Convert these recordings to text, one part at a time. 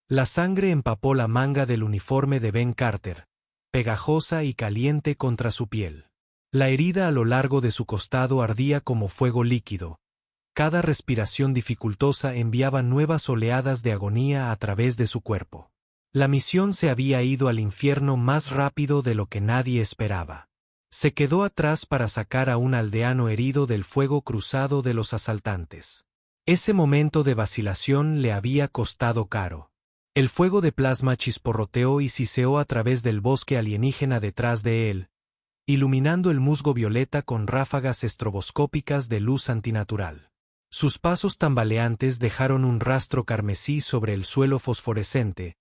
La sangre empapó la manga del uniforme de Ben Carter, pegajosa y caliente contra su piel. La herida a lo largo de su costado ardía como fuego líquido. Cada respiración dificultosa enviaba nuevas oleadas de agonía a través de su cuerpo. La misión se había ido al infierno más rápido de lo que nadie esperaba. Se quedó atrás para sacar a un aldeano herido del fuego cruzado de los asaltantes. Ese momento de vacilación le había costado caro. El fuego de plasma chisporroteó y siseó a través del bosque alienígena detrás de él, iluminando el musgo violeta con ráfagas estroboscópicas de luz antinatural. Sus pasos tambaleantes dejaron un rastro carmesí sobre el suelo fosforescente,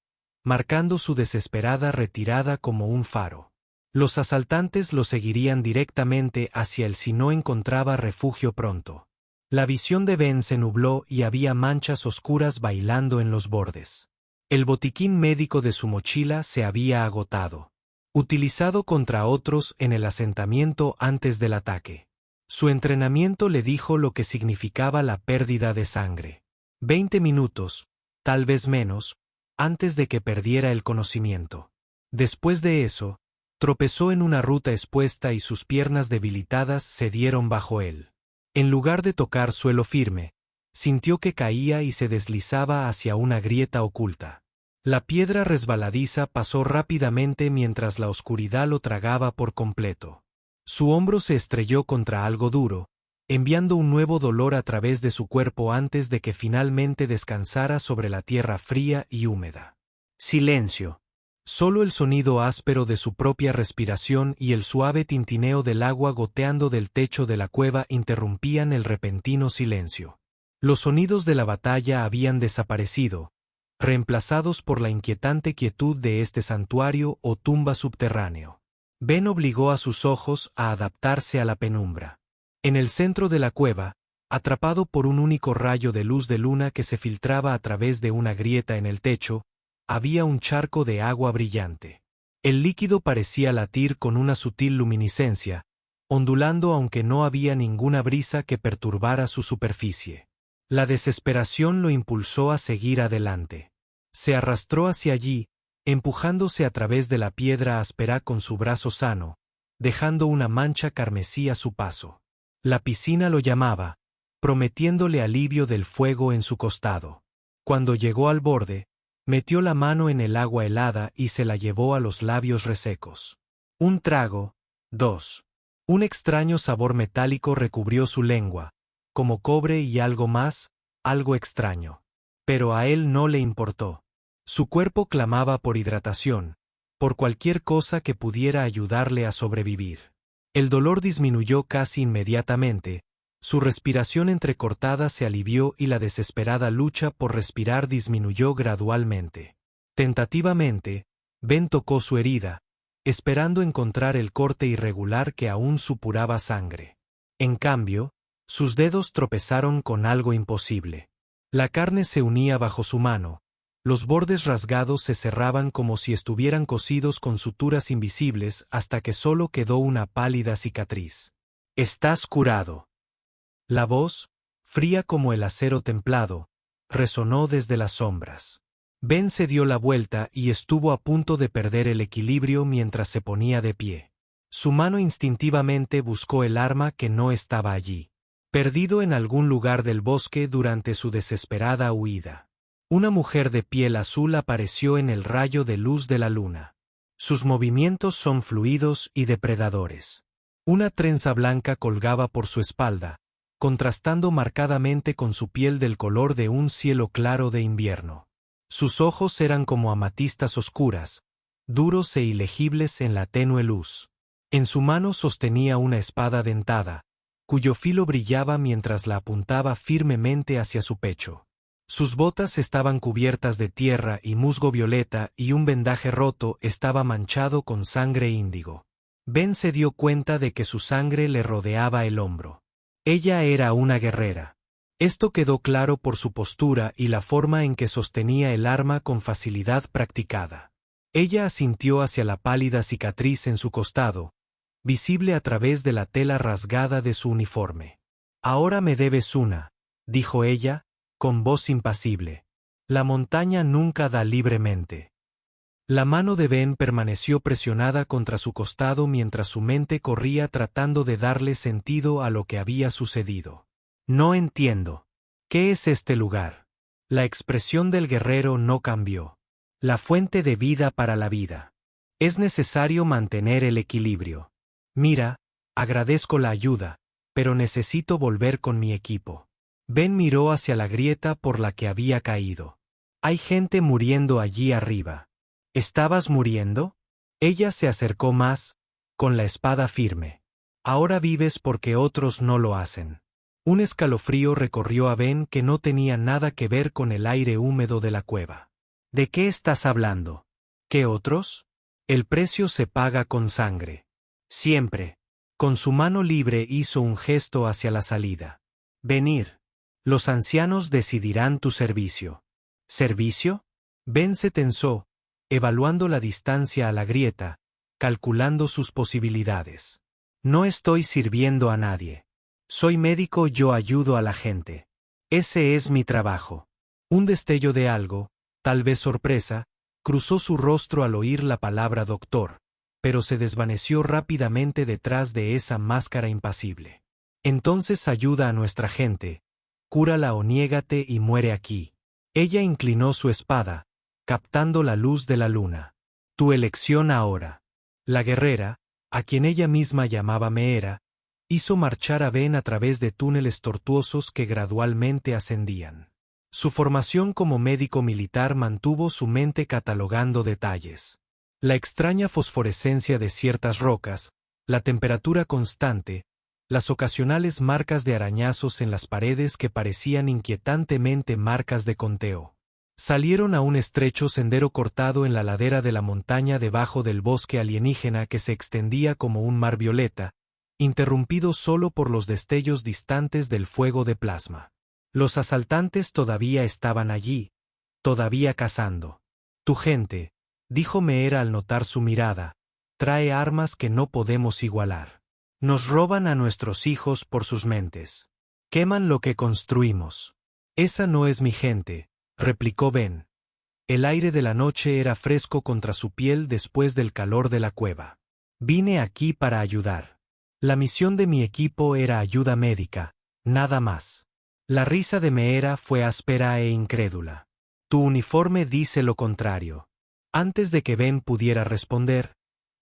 marcando su desesperada retirada como un faro. Los asaltantes lo seguirían directamente hacia él si no encontraba refugio pronto. La visión de Ben se nubló y había manchas oscuras bailando en los bordes. El botiquín médico de su mochila se había agotado, utilizado contra otros en el asentamiento antes del ataque. Su entrenamiento le dijo lo que significaba la pérdida de sangre. 20 minutos, tal vez menos, antes de que perdiera el conocimiento. Después de eso, tropezó en una ruta expuesta y sus piernas debilitadas cedieron bajo él. En lugar de tocar suelo firme, sintió que caía y se deslizaba hacia una grieta oculta. La piedra resbaladiza pasó rápidamente mientras la oscuridad lo tragaba por completo. Su hombro se estrelló contra algo duro, enviando un nuevo dolor a través de su cuerpo antes de que finalmente descansara sobre la tierra fría y húmeda. Silencio. Solo el sonido áspero de su propia respiración y el suave tintineo del agua goteando del techo de la cueva interrumpían el repentino silencio. Los sonidos de la batalla habían desaparecido, reemplazados por la inquietante quietud de este santuario o tumba subterráneo. Ben obligó a sus ojos a adaptarse a la penumbra. En el centro de la cueva, atrapado por un único rayo de luz de luna que se filtraba a través de una grieta en el techo, había un charco de agua brillante. El líquido parecía latir con una sutil luminiscencia, ondulando aunque no había ninguna brisa que perturbara su superficie. La desesperación lo impulsó a seguir adelante. Se arrastró hacia allí, empujándose a través de la piedra áspera con su brazo sano, dejando una mancha carmesí a su paso. La piscina lo llamaba, prometiéndole alivio del fuego en su costado. Cuando llegó al borde, metió la mano en el agua helada y se la llevó a los labios resecos. Un trago, dos. Un extraño sabor metálico recubrió su lengua, como cobre y algo más, algo extraño. Pero a él no le importó. Su cuerpo clamaba por hidratación, por cualquier cosa que pudiera ayudarle a sobrevivir. El dolor disminuyó casi inmediatamente, su respiración entrecortada se alivió y la desesperada lucha por respirar disminuyó gradualmente. Tentativamente, Ben tocó su herida, esperando encontrar el corte irregular que aún supuraba sangre. En cambio, sus dedos tropezaron con algo imposible. La carne se unía bajo su mano, los bordes rasgados se cerraban como si estuvieran cosidos con suturas invisibles hasta que solo quedó una pálida cicatriz. «Estás curado». La voz, fría como el acero templado, resonó desde las sombras. Ben se dio la vuelta y estuvo a punto de perder el equilibrio mientras se ponía de pie. Su mano instintivamente buscó el arma que no estaba allí, perdido en algún lugar del bosque durante su desesperada huida. Una mujer de piel azul apareció en el rayo de luz de la luna. Sus movimientos son fluidos y depredadores. Una trenza blanca colgaba por su espalda, contrastando marcadamente con su piel del color de un cielo claro de invierno. Sus ojos eran como amatistas oscuras, duros e ilegibles en la tenue luz. En su mano sostenía una espada dentada, cuyo filo brillaba mientras la apuntaba firmemente hacia su pecho. Sus botas estaban cubiertas de tierra y musgo violeta y un vendaje roto estaba manchado con sangre índigo. Ben se dio cuenta de que su sangre le rodeaba el hombro. Ella era una guerrera. Esto quedó claro por su postura y la forma en que sostenía el arma con facilidad practicada. Ella asintió hacia la pálida cicatriz en su costado, visible a través de la tela rasgada de su uniforme. «Ahora me debes una», dijo ella, con voz impasible. La montaña nunca da libremente. La mano de Ben permaneció presionada contra su costado mientras su mente corría tratando de darle sentido a lo que había sucedido. No entiendo. ¿Qué es este lugar? La expresión del guerrero no cambió. La fuente de vida para la vida. Es necesario mantener el equilibrio. Mira, agradezco la ayuda, pero necesito volver con mi equipo. Ben miró hacia la grieta por la que había caído. Hay gente muriendo allí arriba. ¿Estabas muriendo? Ella se acercó más, con la espada firme. Ahora vives porque otros no lo hacen. Un escalofrío recorrió a Ben que no tenía nada que ver con el aire húmedo de la cueva. ¿De qué estás hablando? ¿Qué otros? El precio se paga con sangre. Siempre. Con su mano libre hizo un gesto hacia la salida. Venir. Los ancianos decidirán tu servicio. ¿Servicio? Ben se tensó, evaluando la distancia a la grieta, calculando sus posibilidades. No estoy sirviendo a nadie. Soy médico, yo ayudo a la gente. Ese es mi trabajo. Un destello de algo, tal vez sorpresa, cruzó su rostro al oír la palabra doctor, pero se desvaneció rápidamente detrás de esa máscara impasible. Entonces ayuda a nuestra gente, cúrala o niégate y muere aquí. Ella inclinó su espada, captando la luz de la luna. Tu elección ahora. La guerrera, a quien ella misma llamaba Meera, hizo marchar a Ben a través de túneles tortuosos que gradualmente ascendían. Su formación como médico militar mantuvo su mente catalogando detalles. La extraña fosforescencia de ciertas rocas, la temperatura constante, las ocasionales marcas de arañazos en las paredes que parecían inquietantemente marcas de conteo. Salieron a un estrecho sendero cortado en la ladera de la montaña debajo del bosque alienígena que se extendía como un mar violeta, interrumpido solo por los destellos distantes del fuego de plasma. Los asaltantes todavía estaban allí, todavía cazando. Tu gente, dijo Meera al notar su mirada, trae armas que no podemos igualar. Nos roban a nuestros hijos por sus mentes. Queman lo que construimos. Esa no es mi gente, replicó Ben. El aire de la noche era fresco contra su piel después del calor de la cueva. Vine aquí para ayudar. La misión de mi equipo era ayuda médica, nada más. La risa de Meera fue áspera e incrédula. Tu uniforme dice lo contrario. Antes de que Ben pudiera responder,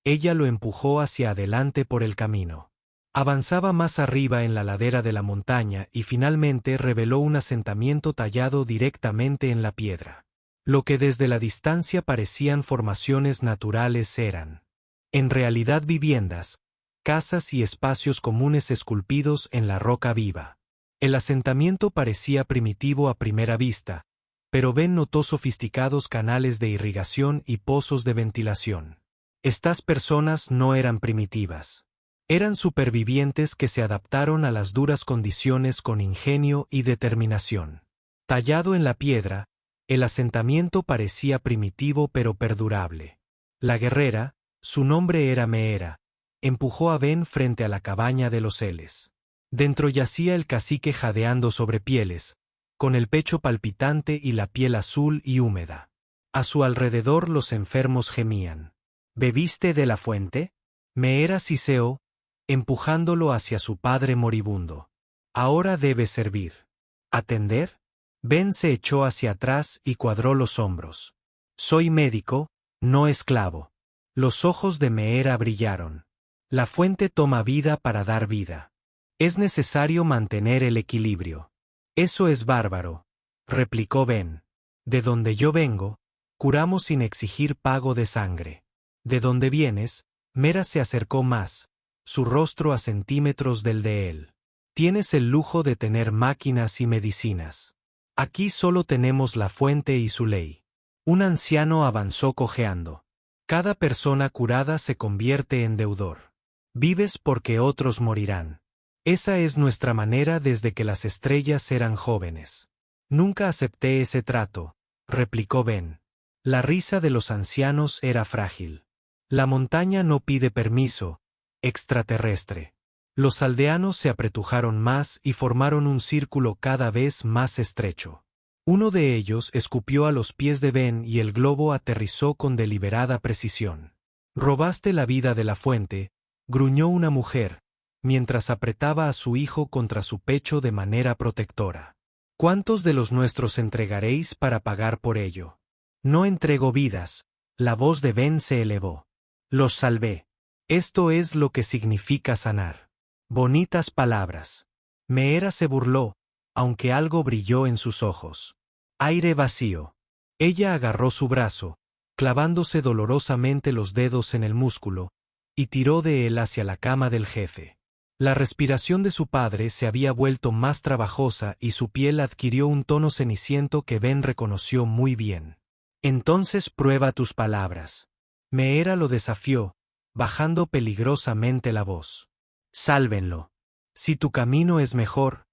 ella lo empujó hacia adelante por el camino. Avanzaba más arriba en la ladera de la montaña y finalmente reveló un asentamiento tallado directamente en la piedra. Lo que desde la distancia parecían formaciones naturales eran, en realidad, viviendas, casas y espacios comunes esculpidos en la roca viva. El asentamiento parecía primitivo a primera vista, pero Ben notó sofisticados canales de irrigación y pozos de ventilación. Estas personas no eran primitivas. Eran supervivientes que se adaptaron a las duras condiciones con ingenio y determinación. Tallado en la piedra, el asentamiento parecía primitivo pero perdurable. La guerrera, su nombre era Meera, empujó a Ben frente a la cabaña de los Eles. Dentro yacía el cacique jadeando sobre pieles, con el pecho palpitante y la piel azul y húmeda. A su alrededor los enfermos gemían. ¿Bebiste de la fuente? Meera siseó, empujándolo hacia su padre moribundo. Ahora debe servir. ¿Atender? Ben se echó hacia atrás y cuadró los hombros. Soy médico, no esclavo. Los ojos de Meera brillaron. La fuente toma vida para dar vida. Es necesario mantener el equilibrio. Eso es bárbaro, replicó Ben. De donde yo vengo, curamos sin exigir pago de sangre. ¿De dónde vienes? Meera se acercó más, su rostro a centímetros del de él. Tienes el lujo de tener máquinas y medicinas. Aquí solo tenemos la fuente y su ley. Un anciano avanzó cojeando. Cada persona curada se convierte en deudor. Vives porque otros morirán. Esa es nuestra manera desde que las estrellas eran jóvenes. Nunca acepté ese trato, replicó Ben. La risa de los ancianos era frágil. La montaña no pide permiso, extraterrestre. Los aldeanos se apretujaron más y formaron un círculo cada vez más estrecho. Uno de ellos escupió a los pies de Ben y el globo aterrizó con deliberada precisión. «Robaste la vida de la fuente», gruñó una mujer, mientras apretaba a su hijo contra su pecho de manera protectora. «¿Cuántos de los nuestros entregaréis para pagar por ello?» «No entrego vidas», la voz de Ben se elevó. «Los salvé. Esto es lo que significa sanar». Bonitas palabras. Meera se burló, aunque algo brilló en sus ojos. Aire vacío. Ella agarró su brazo, clavándose dolorosamente los dedos en el músculo, y tiró de él hacia la cama del jefe. La respiración de su padre se había vuelto más trabajosa y su piel adquirió un tono ceniciento que Ben reconoció muy bien. «Entonces prueba tus palabras». Meera lo desafió, bajando peligrosamente la voz. «Sálvenlo. Si tu camino es mejor,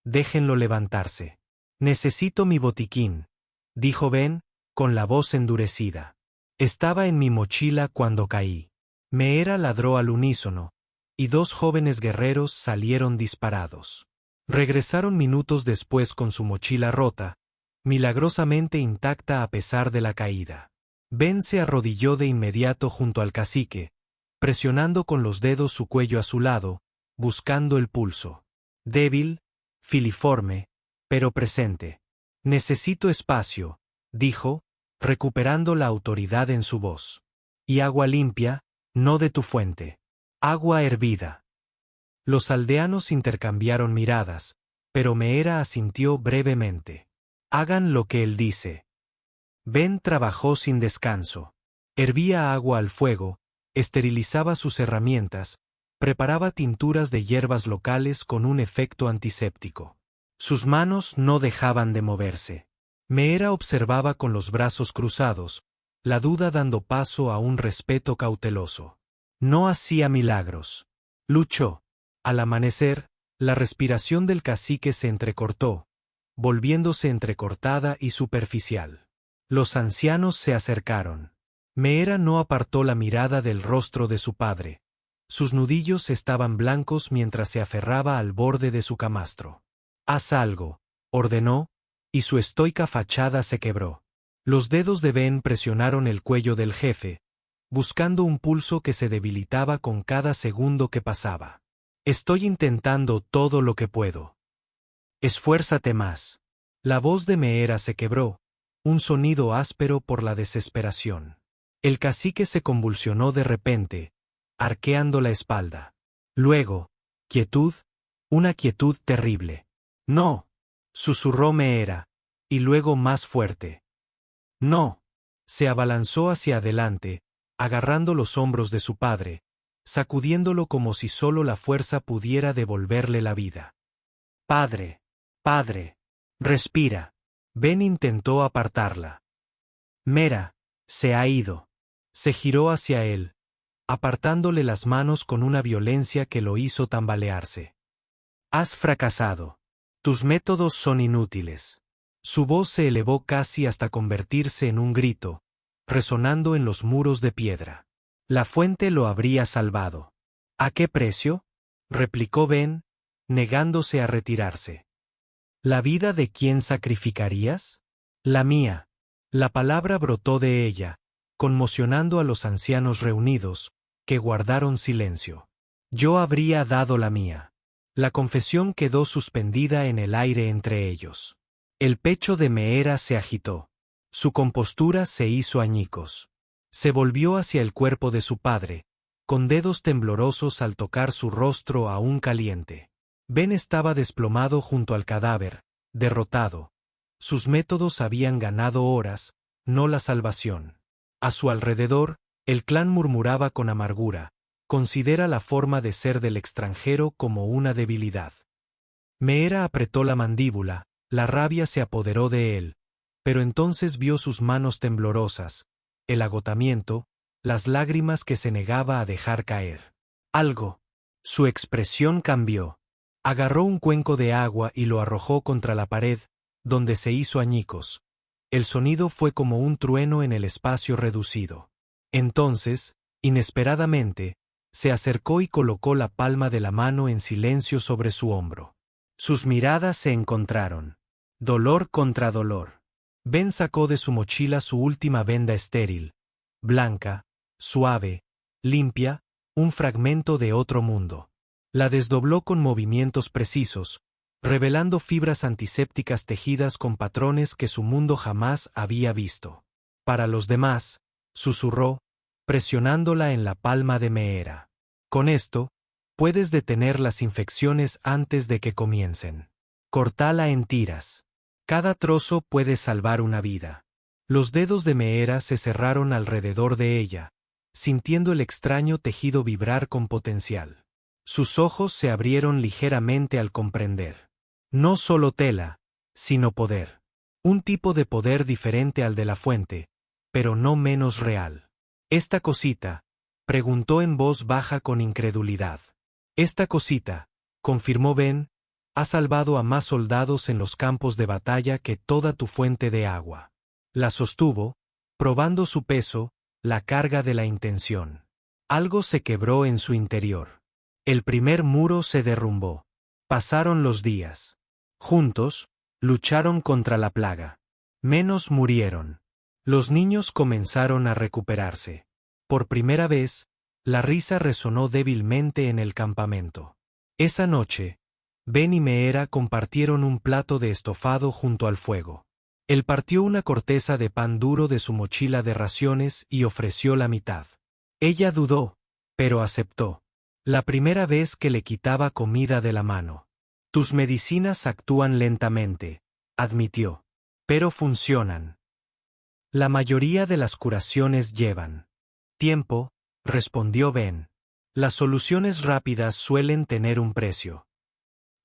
déjenlo levantarse». «Necesito mi botiquín», dijo Ben, con la voz endurecida. «Estaba en mi mochila cuando caí». Meera ladró al unísono, y dos jóvenes guerreros salieron disparados. Regresaron minutos después con su mochila rota, milagrosamente intacta a pesar de la caída. Ben se arrodilló de inmediato junto al cacique, presionando con los dedos su cuello a su lado, buscando el pulso. Débil, filiforme, pero presente. «Necesito espacio», dijo, recuperando la autoridad en su voz. «Y agua limpia, no de tu fuente. Agua hervida». Los aldeanos intercambiaron miradas, pero Meera asintió brevemente. «Hagan lo que él dice». Ben trabajó sin descanso. Hervía agua al fuego, esterilizaba sus herramientas, preparaba tinturas de hierbas locales con un efecto antiséptico. Sus manos no dejaban de moverse. Meera observaba con los brazos cruzados, la duda dando paso a un respeto cauteloso. No hacía milagros. Luchó. Al amanecer, la respiración del cacique se entrecortó, volviéndose entrecortada y superficial. Los ancianos se acercaron. Meera no apartó la mirada del rostro de su padre. Sus nudillos estaban blancos mientras se aferraba al borde de su camastro. «Haz algo», ordenó, y su estoica fachada se quebró. Los dedos de Ben presionaron el cuello del jefe, buscando un pulso que se debilitaba con cada segundo que pasaba. «Estoy intentando todo lo que puedo». «Esfuérzate más». La voz de Meera se quebró, un sonido áspero por la desesperación. El cacique se convulsionó de repente, arqueando la espalda. Luego, quietud, una quietud terrible. «No», susurró Meera, y luego más fuerte. «No». Se abalanzó hacia adelante, agarrando los hombros de su padre, sacudiéndolo como si solo la fuerza pudiera devolverle la vida. «Padre, padre, respira». Ben intentó apartarla. «Meera, se ha ido». Se giró hacia él, apartándole las manos con una violencia que lo hizo tambalearse. «Has fracasado. Tus métodos son inútiles». Su voz se elevó casi hasta convertirse en un grito, resonando en los muros de piedra. La fuente lo habría salvado. «¿A qué precio?», replicó Ben, negándose a retirarse. «¿La vida de quién sacrificarías?». «La mía». La palabra brotó de ella, conmocionando a los ancianos reunidos, que guardaron silencio. «Yo habría dado la mía». La confesión quedó suspendida en el aire entre ellos. El pecho de Meera se agitó. Su compostura se hizo añicos. Se volvió hacia el cuerpo de su padre, con dedos temblorosos al tocar su rostro aún caliente. Ben estaba desplomado junto al cadáver, derrotado. Sus métodos habían ganado horas, no la salvación. A su alrededor, el clan murmuraba con amargura. Considera la forma de ser del extranjero como una debilidad. Meera apretó la mandíbula, la rabia se apoderó de él, pero entonces vio sus manos temblorosas, el agotamiento, las lágrimas que se negaba a dejar caer. Algo. Su expresión cambió. Agarró un cuenco de agua y lo arrojó contra la pared, donde se hizo añicos. El sonido fue como un trueno en el espacio reducido. Entonces, inesperadamente, se acercó y colocó la palma de la mano en silencio sobre su hombro. Sus miradas se encontraron. Dolor contra dolor. Ben sacó de su mochila su última venda estéril, blanca, suave, limpia, un fragmento de otro mundo. La desdobló con movimientos precisos, revelando fibras antisépticas tejidas con patrones que su mundo jamás había visto. Para los demás, susurró, presionándola en la palma de Meera. Con esto, puedes detener las infecciones antes de que comiencen. Cortala en tiras. Cada trozo puede salvar una vida. Los dedos de Meera se cerraron alrededor de ella, sintiendo el extraño tejido vibrar con potencial. Sus ojos se abrieron ligeramente al comprender. No solo tela, sino poder. Un tipo de poder diferente al de la fuente, pero no menos real. «¿Esta cosita?», preguntó en voz baja con incredulidad. «Esta cosita», confirmó Ben, «ha salvado a más soldados en los campos de batalla que toda tu fuente de agua». La sostuvo, probando su peso, la carga de la intención. Algo se quebró en su interior. El primer muro se derrumbó. Pasaron los días. Juntos, lucharon contra la plaga. Menos murieron. Los niños comenzaron a recuperarse. Por primera vez, la risa resonó débilmente en el campamento. Esa noche, Ben y Meera compartieron un plato de estofado junto al fuego. Él partió una corteza de pan duro de su mochila de raciones y ofreció la mitad. Ella dudó, pero aceptó. La primera vez que le quitaba comida de la mano. «Tus medicinas actúan lentamente», admitió. «Pero funcionan». «La mayoría de las curaciones llevan tiempo», respondió Ben. «Las soluciones rápidas suelen tener un precio».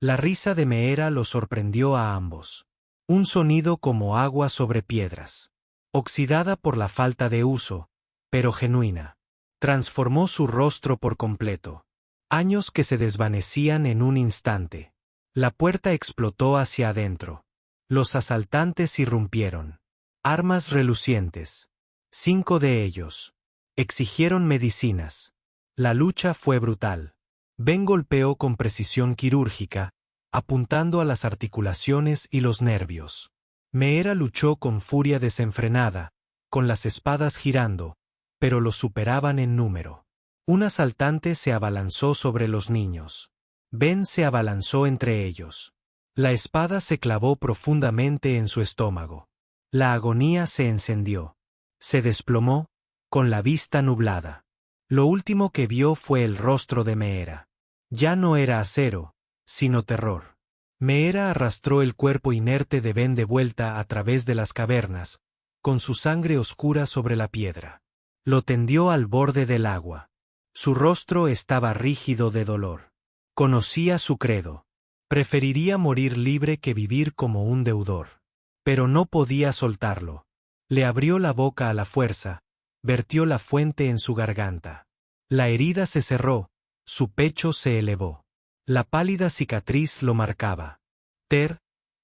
La risa de Meera lo sorprendió a ambos. Un sonido como agua sobre piedras. Oxidada por la falta de uso, pero genuina. Transformó su rostro por completo. Años que se desvanecían en un instante. La puerta explotó hacia adentro. Los asaltantes irrumpieron. Armas relucientes. 5 de ellos. Exigieron medicinas. La lucha fue brutal. Ben golpeó con precisión quirúrgica, apuntando a las articulaciones y los nervios. Meera luchó con furia desenfrenada, con las espadas girando, pero los superaban en número. Un asaltante se abalanzó sobre los niños. Ben se abalanzó entre ellos. La espada se clavó profundamente en su estómago. La agonía se encendió. Se desplomó, con la vista nublada. Lo último que vio fue el rostro de Meera. Ya no era acero, sino terror. Meera arrastró el cuerpo inerte de Ben de vuelta a través de las cavernas, con su sangre oscura sobre la piedra. Lo tendió al borde del agua. Su rostro estaba rígido de dolor. Conocía su credo. Preferiría morir libre que vivir como un deudor. Pero no podía soltarlo. Le abrió la boca a la fuerza, vertió la fuente en su garganta. La herida se cerró, su pecho se elevó. La pálida cicatriz lo marcaba. Ter,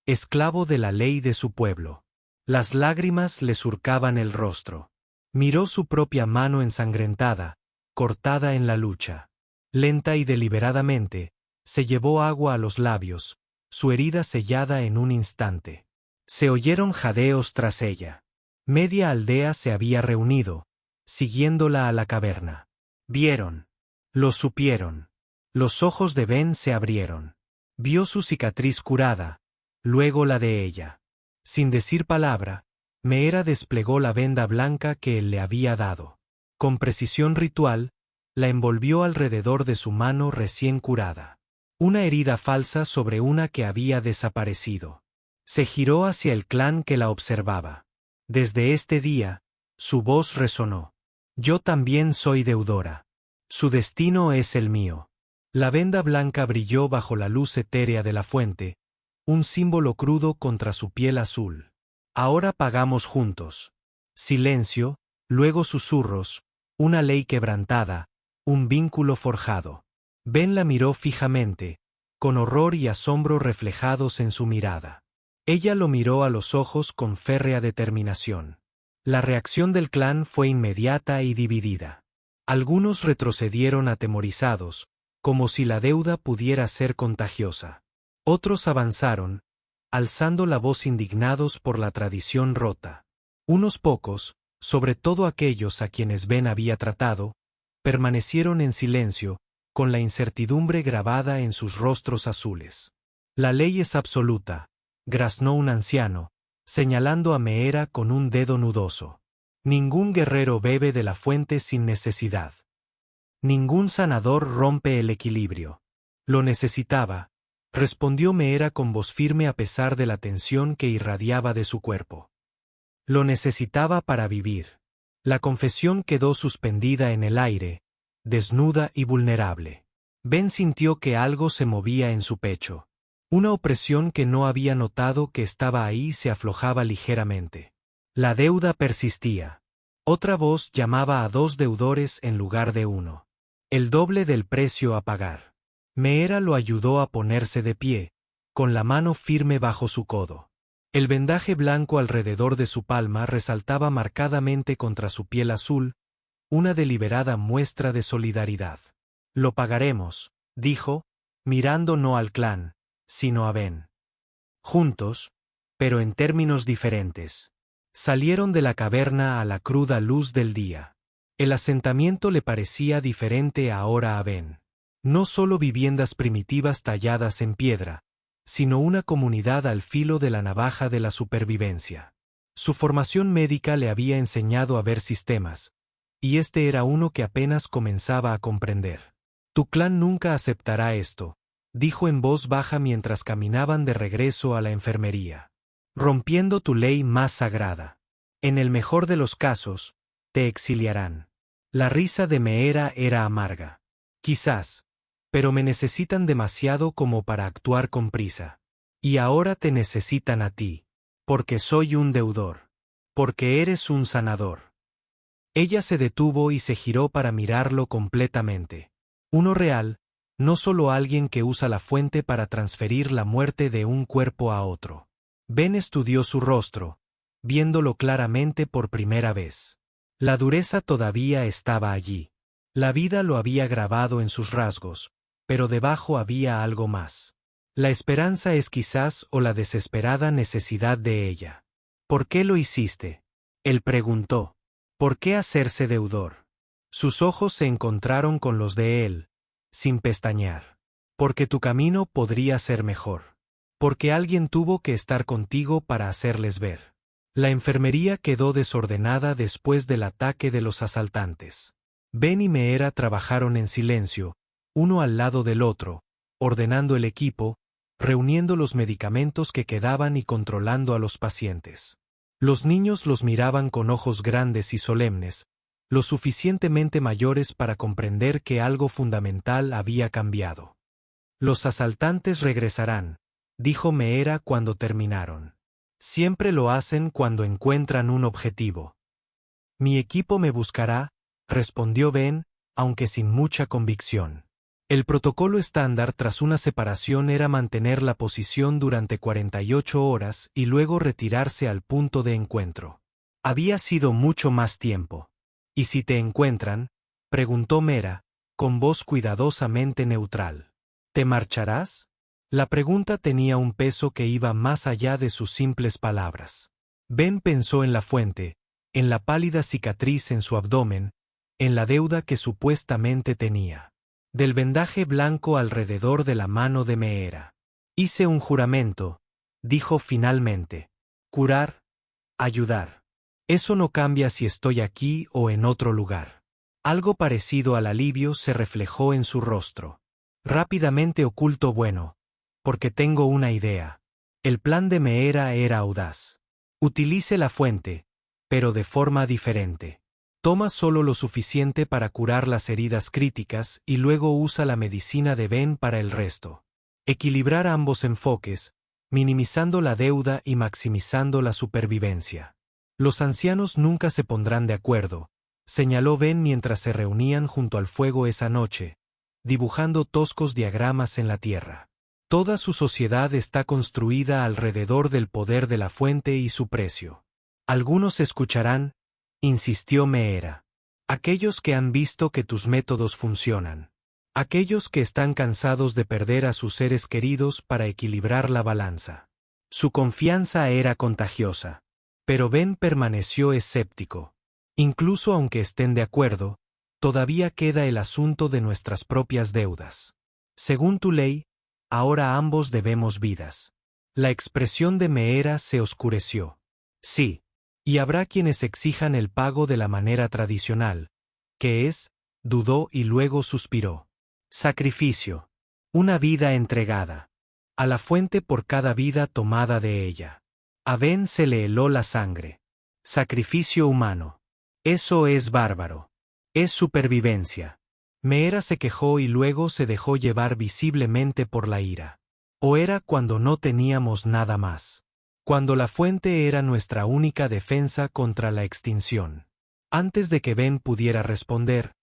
esclavo de la ley de su pueblo. Las lágrimas le surcaban el rostro. Miró su propia mano ensangrentada, cortada en la lucha. Lenta y deliberadamente, se llevó agua a los labios, su herida sellada en un instante. Se oyeron jadeos tras ella. Media aldea se había reunido, siguiéndola a la caverna. Vieron. Lo supieron. Los ojos de Ben se abrieron. Vio su cicatriz curada, luego la de ella. Sin decir palabra, Meera desplegó la venda blanca que él le había dado. Con precisión ritual, la envolvió alrededor de su mano recién curada. Una herida falsa sobre una que había desaparecido. Se giró hacia el clan que la observaba. Desde este día, su voz resonó. Yo también soy deudora. Su destino es el mío. La venda blanca brilló bajo la luz etérea de la fuente, un símbolo crudo contra su piel azul. Ahora pagamos juntos. Silencio, luego susurros, una ley quebrantada, un vínculo forjado. Ben la miró fijamente, con horror y asombro reflejados en su mirada. Ella lo miró a los ojos con férrea determinación. La reacción del clan fue inmediata y dividida. Algunos retrocedieron atemorizados, como si la deuda pudiera ser contagiosa. Otros avanzaron, alzando la voz indignados por la tradición rota. Unos pocos, sobre todo aquellos a quienes Ben había tratado, permanecieron en silencio, con la incertidumbre grabada en sus rostros azules. La ley es absoluta, graznó un anciano, señalando a Meera con un dedo nudoso. Ningún guerrero bebe de la fuente sin necesidad. Ningún sanador rompe el equilibrio. Lo necesitaba, respondió Meera con voz firme a pesar de la tensión que irradiaba de su cuerpo. Lo necesitaba para vivir. La confesión quedó suspendida en el aire, desnuda y vulnerable. Ben sintió que algo se movía en su pecho. Una opresión que no había notado que estaba ahí se aflojaba ligeramente. La deuda persistía. Otra voz llamaba a 2 deudores en lugar de 1. El doble del precio a pagar. Meera lo ayudó a ponerse de pie, con la mano firme bajo su codo. El vendaje blanco alrededor de su palma resaltaba marcadamente contra su piel azul, una deliberada muestra de solidaridad. Lo pagaremos, dijo, mirando no al clan, sino a Ben. Juntos, pero en términos diferentes. Salieron de la caverna a la cruda luz del día. El asentamiento le parecía diferente ahora a Ben. No solo viviendas primitivas talladas en piedra, sino una comunidad al filo de la navaja de la supervivencia. Su formación médica le había enseñado a ver sistemas, y este era uno que apenas comenzaba a comprender. Tu clan nunca aceptará esto, dijo en voz baja mientras caminaban de regreso a la enfermería. Rompiendo tu ley más sagrada. En el mejor de los casos, te exiliarán. La risa de Meera era amarga. Quizás, pero me necesitan demasiado como para actuar con prisa. Y ahora te necesitan a ti. Porque soy un deudor. Porque eres un sanador. Ella se detuvo y se giró para mirarlo completamente. Uno real, no solo alguien que usa la fuente para transferir la muerte de un cuerpo a otro. Ben estudió su rostro, viéndolo claramente por primera vez. La dureza todavía estaba allí. La vida lo había grabado en sus rasgos, pero debajo había algo más. La esperanza es quizás o la desesperada necesidad de ella. ¿Por qué lo hiciste? Él preguntó. ¿Por qué hacerse deudor? Sus ojos se encontraron con los de él, sin pestañear. Porque tu camino podría ser mejor. Porque alguien tuvo que estar contigo para hacerles ver. La enfermería quedó desordenada después del ataque de los asaltantes. Ben y Meera trabajaron en silencio, uno al lado del otro, ordenando el equipo, reuniendo los medicamentos que quedaban y controlando a los pacientes. Los niños los miraban con ojos grandes y solemnes, lo suficientemente mayores para comprender que algo fundamental había cambiado. Los asaltantes regresarán, dijo Meera cuando terminaron. Siempre lo hacen cuando encuentran un objetivo. Mi equipo me buscará, respondió Ben, aunque sin mucha convicción. El protocolo estándar tras una separación era mantener la posición durante 48 horas y luego retirarse al punto de encuentro. Había sido mucho más tiempo. ¿Y si te encuentran? Preguntó Meera, con voz cuidadosamente neutral. ¿Te marcharás? La pregunta tenía un peso que iba más allá de sus simples palabras. Ben pensó en la fuente, en la pálida cicatriz en su abdomen, en la deuda que supuestamente tenía. Del vendaje blanco alrededor de la mano de Meera. Hice un juramento, dijo finalmente. Curar, ayudar. Eso no cambia si estoy aquí o en otro lugar. Algo parecido al alivio se reflejó en su rostro. Rápidamente ocultó bueno. Porque tengo una idea. El plan de Meera era audaz. Utilice la fuente, pero de forma diferente. Toma solo lo suficiente para curar las heridas críticas y luego usa la medicina de Ben para el resto. Equilibrar ambos enfoques, minimizando la deuda y maximizando la supervivencia. Los ancianos nunca se pondrán de acuerdo, señaló Ben mientras se reunían junto al fuego esa noche, dibujando toscos diagramas en la tierra. Toda su sociedad está construida alrededor del poder de la fuente y su precio. Algunos escucharán, insistió Meera. Aquellos que han visto que tus métodos funcionan. Aquellos que están cansados de perder a sus seres queridos para equilibrar la balanza. Su confianza era contagiosa. Pero Ben permaneció escéptico. Incluso aunque estén de acuerdo, todavía queda el asunto de nuestras propias deudas. Según tu ley, ahora ambos debemos vidas. La expresión de Meera se oscureció. Sí. Y habrá quienes exijan el pago de la manera tradicional, que es, dudó y luego suspiró. Sacrificio. Una vida entregada. A la fuente por cada vida tomada de ella. A Ben se le heló la sangre. Sacrificio humano. Eso es bárbaro. Es supervivencia. Meera se quejó y luego se dejó llevar visiblemente por la ira. ¿O era cuando no teníamos nada más? Cuando la fuente era nuestra única defensa contra la extinción. Antes de que Ben pudiera responder,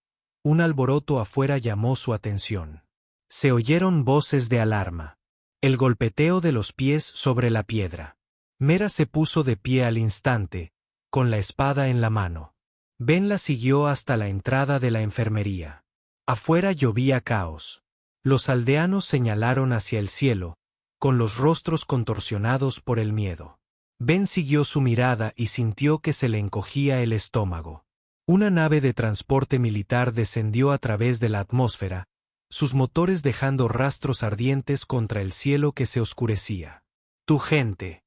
un alboroto afuera llamó su atención. Se oyeron voces de alarma. El golpeteo de los pies sobre la piedra. Meera se puso de pie al instante, con la espada en la mano. Ben la siguió hasta la entrada de la enfermería. Afuera llovía caos. Los aldeanos señalaron hacia el cielo, con los rostros contorsionados por el miedo. Ben siguió su mirada y sintió que se le encogía el estómago. Una nave de transporte militar descendió a través de la atmósfera, sus motores dejando rastros ardientes contra el cielo que se oscurecía. «¿Tu gente?»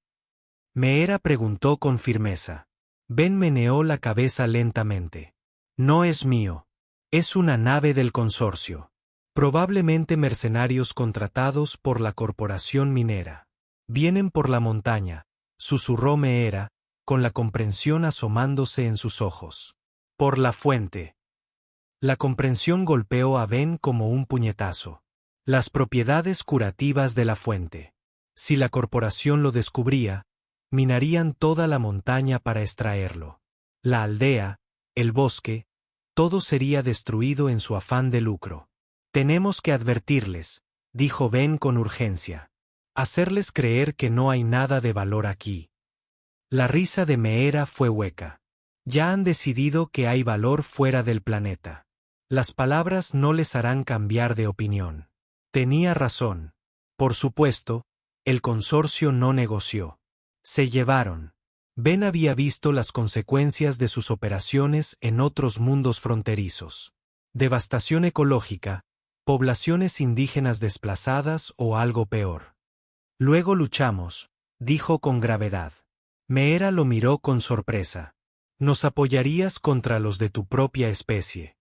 Meera preguntó con firmeza. Ben meneó la cabeza lentamente. «No es mío. Es una nave del consorcio. Probablemente mercenarios contratados por la corporación minera. Vienen por la montaña», susurró Meera, con la comprensión asomándose en sus ojos. «Por la fuente». La comprensión golpeó a Ben como un puñetazo. Las propiedades curativas de la fuente. Si la corporación lo descubría, minarían toda la montaña para extraerlo. La aldea, el bosque, todo sería destruido en su afán de lucro. «Tenemos que advertirles», dijo Ben con urgencia. «Hacerles creer que no hay nada de valor aquí». La risa de Meera fue hueca. «Ya han decidido que hay valor fuera del planeta. Las palabras no les harán cambiar de opinión». Tenía razón. Por supuesto, el consorcio no negoció. Se llevaron. Ben había visto las consecuencias de sus operaciones en otros mundos fronterizos. Devastación ecológica, poblaciones indígenas desplazadas o algo peor. «Luego luchamos», dijo con gravedad. Meera lo miró con sorpresa. «Nos apoyarías contra los de tu propia especie».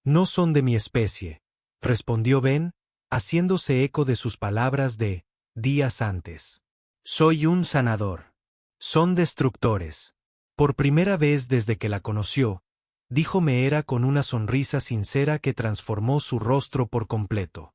«No son de mi especie», respondió Ben, haciéndose eco de sus palabras de días antes. «Soy un sanador. Son destructores». Por primera vez desde que la conoció, dijo Meera con una sonrisa sincera que transformó su rostro por completo.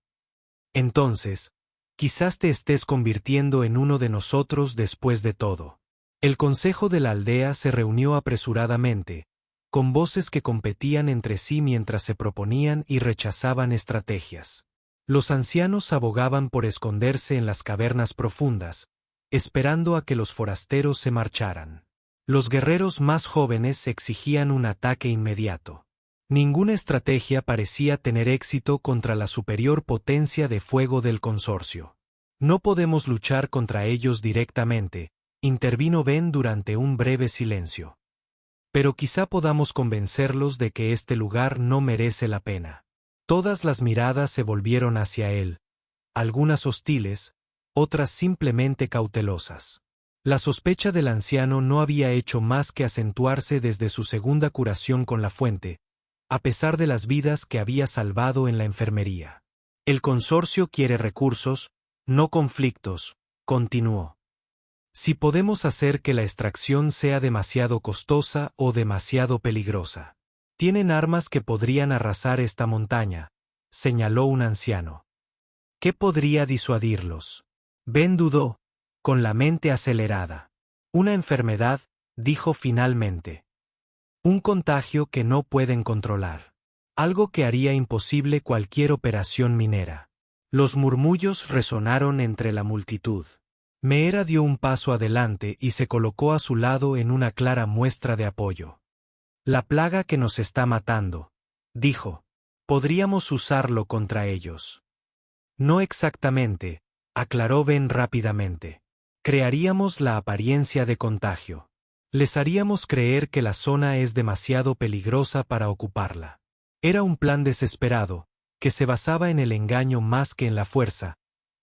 «Entonces, quizás te estés convirtiendo en uno de nosotros después de todo». El consejo de la aldea se reunió apresuradamente, con voces que competían entre sí mientras se proponían y rechazaban estrategias. Los ancianos abogaban por esconderse en las cavernas profundas, esperando a que los forasteros se marcharan. Los guerreros más jóvenes exigían un ataque inmediato. Ninguna estrategia parecía tener éxito contra la superior potencia de fuego del consorcio. «No podemos luchar contra ellos directamente», intervino Ben durante un breve silencio. «Pero quizá podamos convencerlos de que este lugar no merece la pena». Todas las miradas se volvieron hacia él, algunas hostiles, otras simplemente cautelosas. La sospecha del anciano no había hecho más que acentuarse desde su segunda curación con la fuente, a pesar de las vidas que había salvado en la enfermería. «El consorcio quiere recursos, no conflictos», continuó. «Si podemos hacer que la extracción sea demasiado costosa o demasiado peligrosa. Tienen armas que podrían arrasar esta montaña», señaló un anciano. «¿Qué podría disuadirlos?» Ben dudó, con la mente acelerada. «Una enfermedad», dijo finalmente. «Un contagio que no pueden controlar. Algo que haría imposible cualquier operación minera». Los murmullos resonaron entre la multitud. Meera dio un paso adelante y se colocó a su lado en una clara muestra de apoyo. «La plaga que nos está matando», dijo. «Podríamos usarlo contra ellos». «No exactamente», aclaró Ben rápidamente. Crearíamos la apariencia de contagio. Les haríamos creer que la zona es demasiado peligrosa para ocuparla. Era un plan desesperado, que se basaba en el engaño más que en la fuerza,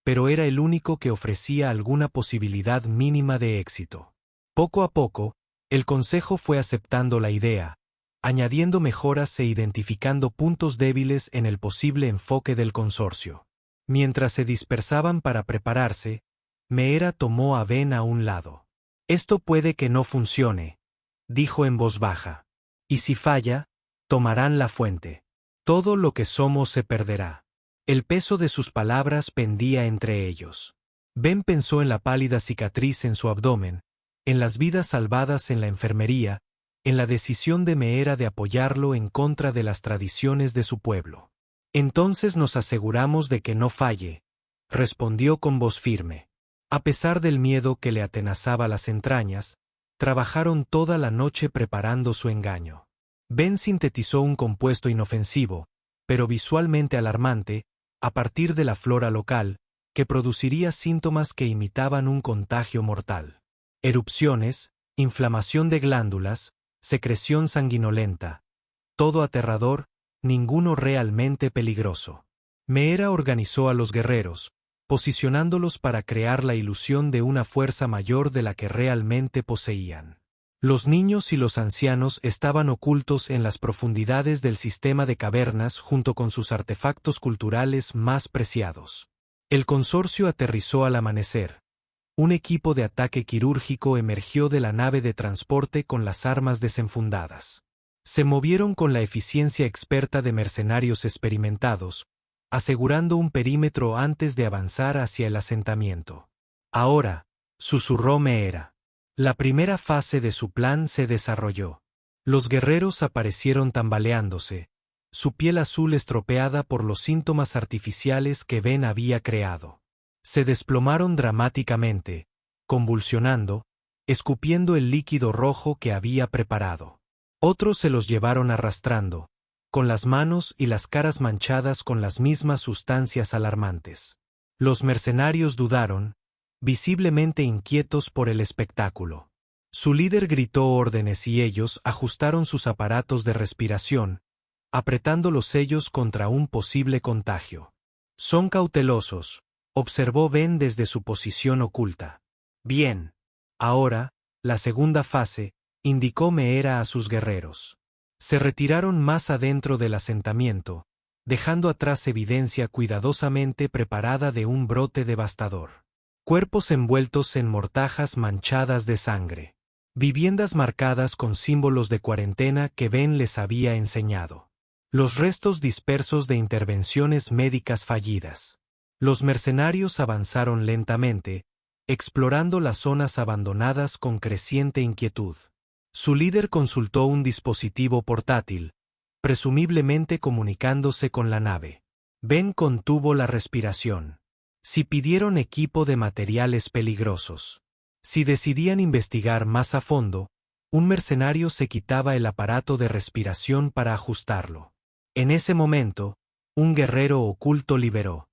pero era el único que ofrecía alguna posibilidad mínima de éxito. Poco a poco, el Consejo fue aceptando la idea, añadiendo mejoras e identificando puntos débiles en el posible enfoque del consorcio. Mientras se dispersaban para prepararse, Meera tomó a Ben a un lado. «Esto puede que no funcione», dijo en voz baja. «Y si falla, tomarán la fuente. Todo lo que somos se perderá». El peso de sus palabras pendía entre ellos. Ben pensó en la pálida cicatriz en su abdomen, en las vidas salvadas en la enfermería, en la decisión de Meera de apoyarlo en contra de las tradiciones de su pueblo. «Entonces nos aseguramos de que no falle», respondió con voz firme. A pesar del miedo que le atenazaba las entrañas, trabajaron toda la noche preparando su engaño. Ben sintetizó un compuesto inofensivo, pero visualmente alarmante, a partir de la flora local, que produciría síntomas que imitaban un contagio mortal. Erupciones, inflamación de glándulas, secreción sanguinolenta. Todo aterrador, ninguno realmente peligroso. Meera organizó a los guerreros, posicionándolos para crear la ilusión de una fuerza mayor de la que realmente poseían. Los niños y los ancianos estaban ocultos en las profundidades del sistema de cavernas junto con sus artefactos culturales más preciados. El consorcio aterrizó al amanecer. Un equipo de ataque quirúrgico emergió de la nave de transporte con las armas desenfundadas. Se movieron con la eficiencia experta de mercenarios experimentados, asegurando un perímetro antes de avanzar hacia el asentamiento. «Ahora», susurró Meera. La primera fase de su plan se desarrolló. Los guerreros aparecieron tambaleándose, su piel azul estropeada por los síntomas artificiales que Ben había creado. Se desplomaron dramáticamente, convulsionando, escupiendo el líquido rojo que había preparado. Otros se los llevaron arrastrando, con las manos y las caras manchadas con las mismas sustancias alarmantes. Los mercenarios dudaron, visiblemente inquietos por el espectáculo. Su líder gritó órdenes y ellos ajustaron sus aparatos de respiración, apretando los sellos contra un posible contagio. «Son cautelosos», observó Ben desde su posición oculta. «Bien. Ahora, la segunda fase», indicó Meera a sus guerreros. Se retiraron más adentro del asentamiento, dejando atrás evidencia cuidadosamente preparada de un brote devastador. Cuerpos envueltos en mortajas manchadas de sangre. Viviendas marcadas con símbolos de cuarentena que Ben les había enseñado. Los restos dispersos de intervenciones médicas fallidas. Los mercenarios avanzaron lentamente, explorando las zonas abandonadas con creciente inquietud. Su líder consultó un dispositivo portátil, presumiblemente comunicándose con la nave. Ben contuvo la respiración. Si pidieron equipo de materiales peligrosos. Si decidían investigar más a fondo, un mercenario se quitaba el aparato de respiración para ajustarlo. En ese momento, un guerrero oculto liberó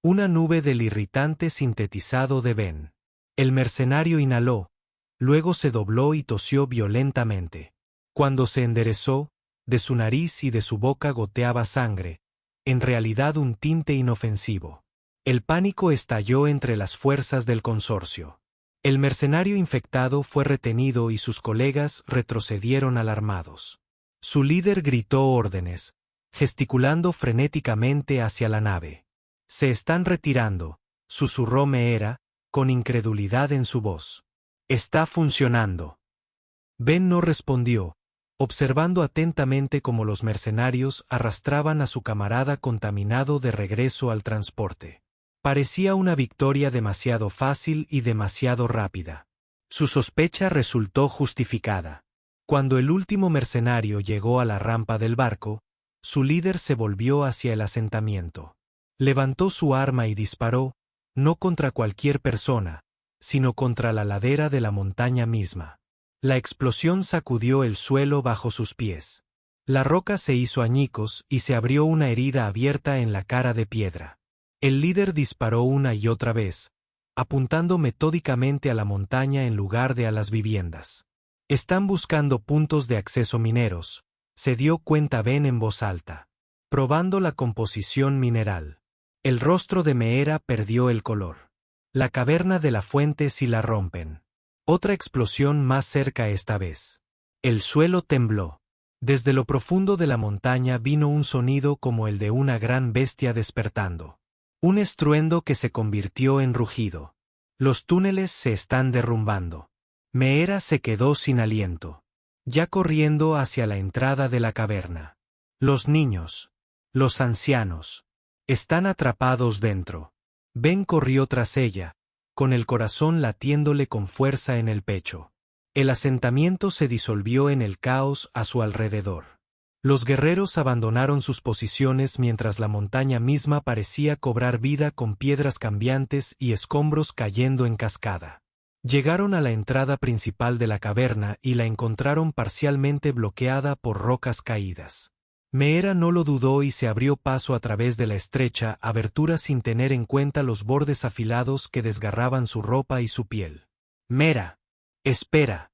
una nube del irritante sintetizado de Ben. El mercenario inhaló, luego se dobló y tosió violentamente. Cuando se enderezó, de su nariz y de su boca goteaba sangre, en realidad un tinte inofensivo. El pánico estalló entre las fuerzas del consorcio. El mercenario infectado fue retenido y sus colegas retrocedieron alarmados. Su líder gritó órdenes, gesticulando frenéticamente hacia la nave. «Se están retirando», susurró Meera, con incredulidad en su voz. «Está funcionando». Ben no respondió, observando atentamente cómo los mercenarios arrastraban a su camarada contaminado de regreso al transporte. Parecía una victoria demasiado fácil y demasiado rápida. Su sospecha resultó justificada. Cuando el último mercenario llegó a la rampa del barco, su líder se volvió hacia el asentamiento. Levantó su arma y disparó, no contra cualquier persona, sino contra la ladera de la montaña misma. La explosión sacudió el suelo bajo sus pies. La roca se hizo añicos y se abrió una herida abierta en la cara de piedra. El líder disparó una y otra vez, apuntando metódicamente a la montaña en lugar de a las viviendas. Están buscando puntos de acceso mineros, se dio cuenta Ben en voz alta. Probando la composición mineral. El rostro de Meera perdió el color. La caverna de la fuente si la rompen. Otra explosión más cerca esta vez. El suelo tembló. Desde lo profundo de la montaña vino un sonido como el de una gran bestia despertando. Un estruendo que se convirtió en rugido. Los túneles se están derrumbando. Meera se quedó sin aliento. Ya corriendo hacia la entrada de la caverna. Los niños. Los ancianos. Están atrapados dentro. Ben corrió tras ella, con el corazón latiéndole con fuerza en el pecho. El asentamiento se disolvió en el caos a su alrededor. Los guerreros abandonaron sus posiciones mientras la montaña misma parecía cobrar vida con piedras cambiantes y escombros cayendo en cascada. Llegaron a la entrada principal de la caverna y la encontraron parcialmente bloqueada por rocas caídas. Meera no lo dudó y se abrió paso a través de la estrecha abertura sin tener en cuenta los bordes afilados que desgarraban su ropa y su piel. «Meera, espera».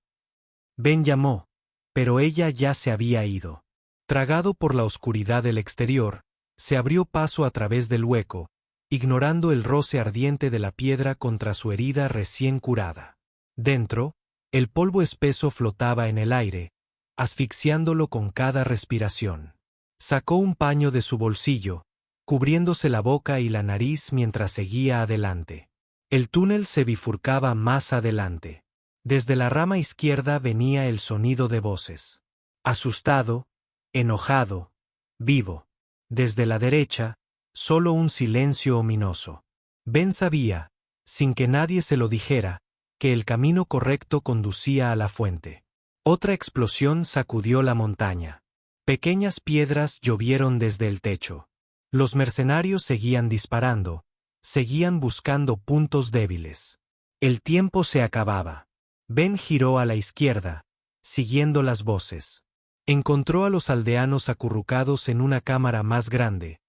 Ben llamó, pero ella ya se había ido. Tragado por la oscuridad del exterior, se abrió paso a través del hueco, ignorando el roce ardiente de la piedra contra su herida recién curada. Dentro, el polvo espeso flotaba en el aire, asfixiándolo con cada respiración. Sacó un paño de su bolsillo, cubriéndose la boca y la nariz mientras seguía adelante. El túnel se bifurcaba más adelante. Desde la rama izquierda venía el sonido de voces. Asustado, enojado, vivo. Desde la derecha, solo un silencio ominoso. Ben sabía, sin que nadie se lo dijera, que el camino correcto conducía a la fuente. Otra explosión sacudió la montaña. Pequeñas piedras llovieron desde el techo. Los mercenarios seguían disparando, seguían buscando puntos débiles. El tiempo se acababa. Ben giró a la izquierda, siguiendo las voces. Encontró a los aldeanos acurrucados en una cámara más grande,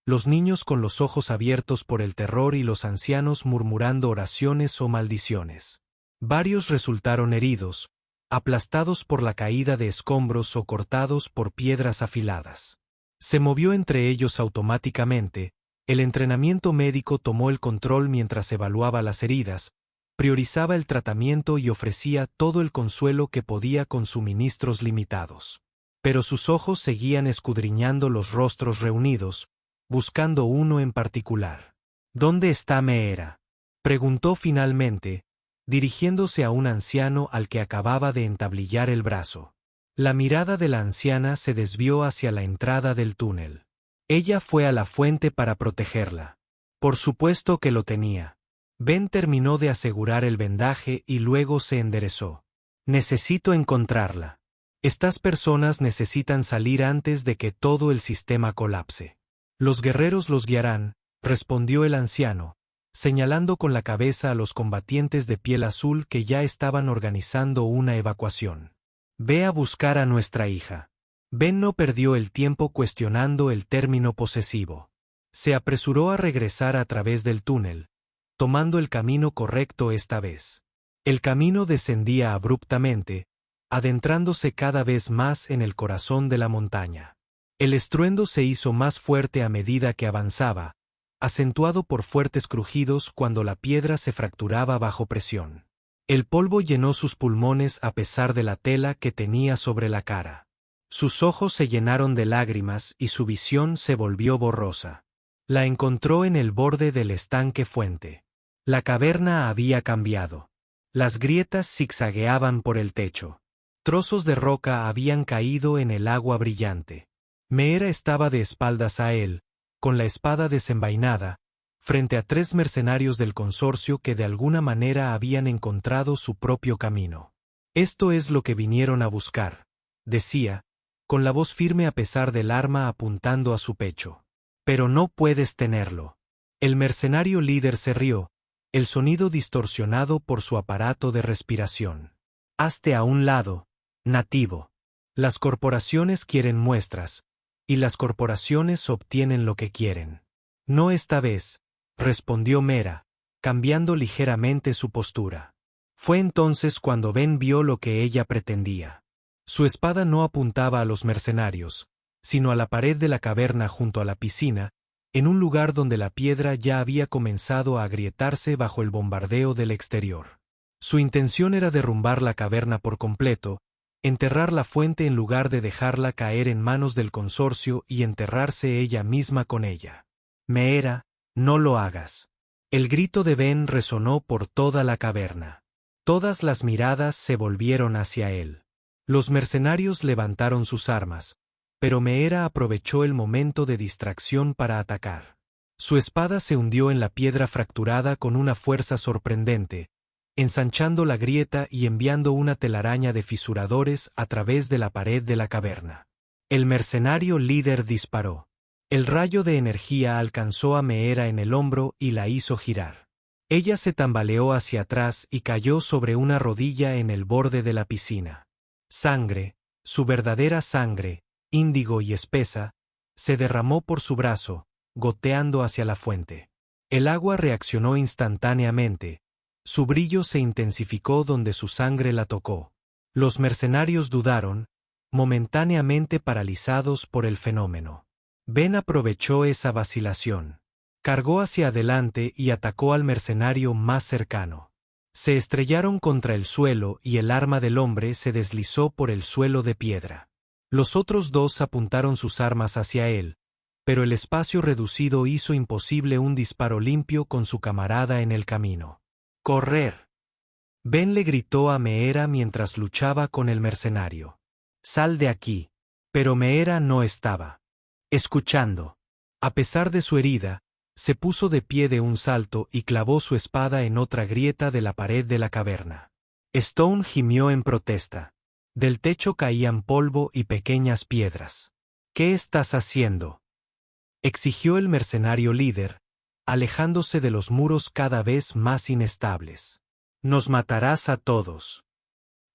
los niños con los ojos abiertos por el terror y los ancianos murmurando oraciones o maldiciones. Varios resultaron heridos, aplastados por la caída de escombros o cortados por piedras afiladas. Se movió entre ellos automáticamente, el entrenamiento médico tomó el control mientras evaluaba las heridas, priorizaba el tratamiento y ofrecía todo el consuelo que podía con suministros limitados. Pero sus ojos seguían escudriñando los rostros reunidos, buscando uno en particular. «¿Dónde está Meera?», preguntó finalmente, dirigiéndose a un anciano al que acababa de entablillar el brazo. La mirada de la anciana se desvió hacia la entrada del túnel. Ella fue a la fuente para protegerla. Por supuesto que lo tenía. Ben terminó de asegurar el vendaje y luego se enderezó. «Necesito encontrarla. Estas personas necesitan salir antes de que todo el sistema colapse. Los guerreros los guiarán», respondió el anciano, señalando con la cabeza a los combatientes de piel azul que ya estaban organizando una evacuación. «Ve a buscar a nuestra hija». Ben no perdió el tiempo cuestionando el término posesivo. Se apresuró a regresar a través del túnel, tomando el camino correcto esta vez. El camino descendía abruptamente, adentrándose cada vez más en el corazón de la montaña. El estruendo se hizo más fuerte a medida que avanzaba, acentuado por fuertes crujidos cuando la piedra se fracturaba bajo presión. El polvo llenó sus pulmones a pesar de la tela que tenía sobre la cara. Sus ojos se llenaron de lágrimas y su visión se volvió borrosa. La encontró en el borde del estanque fuente. La caverna había cambiado. Las grietas zigzagueaban por el techo. Trozos de roca habían caído en el agua brillante. Meera estaba de espaldas a él, con la espada desenvainada, frente a 3 mercenarios del consorcio que de alguna manera habían encontrado su propio camino. «Esto es lo que vinieron a buscar», decía, con la voz firme a pesar del arma apuntando a su pecho. «Pero no puedes tenerlo». El mercenario líder se rió, el sonido distorsionado por su aparato de respiración. «Hazte a un lado, nativo. Las corporaciones quieren muestras, y las corporaciones obtienen lo que quieren». «No esta vez», respondió Meera, cambiando ligeramente su postura. Fue entonces cuando Ben vio lo que ella pretendía. Su espada no apuntaba a los mercenarios, sino a la pared de la caverna junto a la piscina, en un lugar donde la piedra ya había comenzado a agrietarse bajo el bombardeo del exterior. Su intención era derrumbar la caverna por completo, enterrar la fuente en lugar de dejarla caer en manos del consorcio y enterrarse ella misma con ella. Meera, no lo hagas. El grito de Ben resonó por toda la caverna. Todas las miradas se volvieron hacia él. Los mercenarios levantaron sus armas, pero Meera aprovechó el momento de distracción para atacar. Su espada se hundió en la piedra fracturada con una fuerza sorprendente, ensanchando la grieta y enviando una telaraña de fisuradores a través de la pared de la caverna. El mercenario líder disparó. El rayo de energía alcanzó a Meera en el hombro y la hizo girar. Ella se tambaleó hacia atrás y cayó sobre una rodilla en el borde de la piscina. Sangre, su verdadera sangre, índigo y espesa, se derramó por su brazo, goteando hacia la fuente. El agua reaccionó instantáneamente. Su brillo se intensificó donde su sangre la tocó. Los mercenarios dudaron, momentáneamente paralizados por el fenómeno. Ben aprovechó esa vacilación. Cargó hacia adelante y atacó al mercenario más cercano. Se estrellaron contra el suelo y el arma del hombre se deslizó por el suelo de piedra. Los otros dos apuntaron sus armas hacia él, pero el espacio reducido hizo imposible un disparo limpio con su camarada en el camino. ¡Correr! Ben le gritó a Meera mientras luchaba con el mercenario. ¡Sal de aquí! Pero Meera no estaba escuchando. A pesar de su herida, se puso de pie de un salto y clavó su espada en otra grieta de la pared de la caverna. Stone gimió en protesta. Del techo caían polvo y pequeñas piedras. ¿Qué estás haciendo?, exigió el mercenario líder, alejándose de los muros cada vez más inestables. Nos matarás a todos.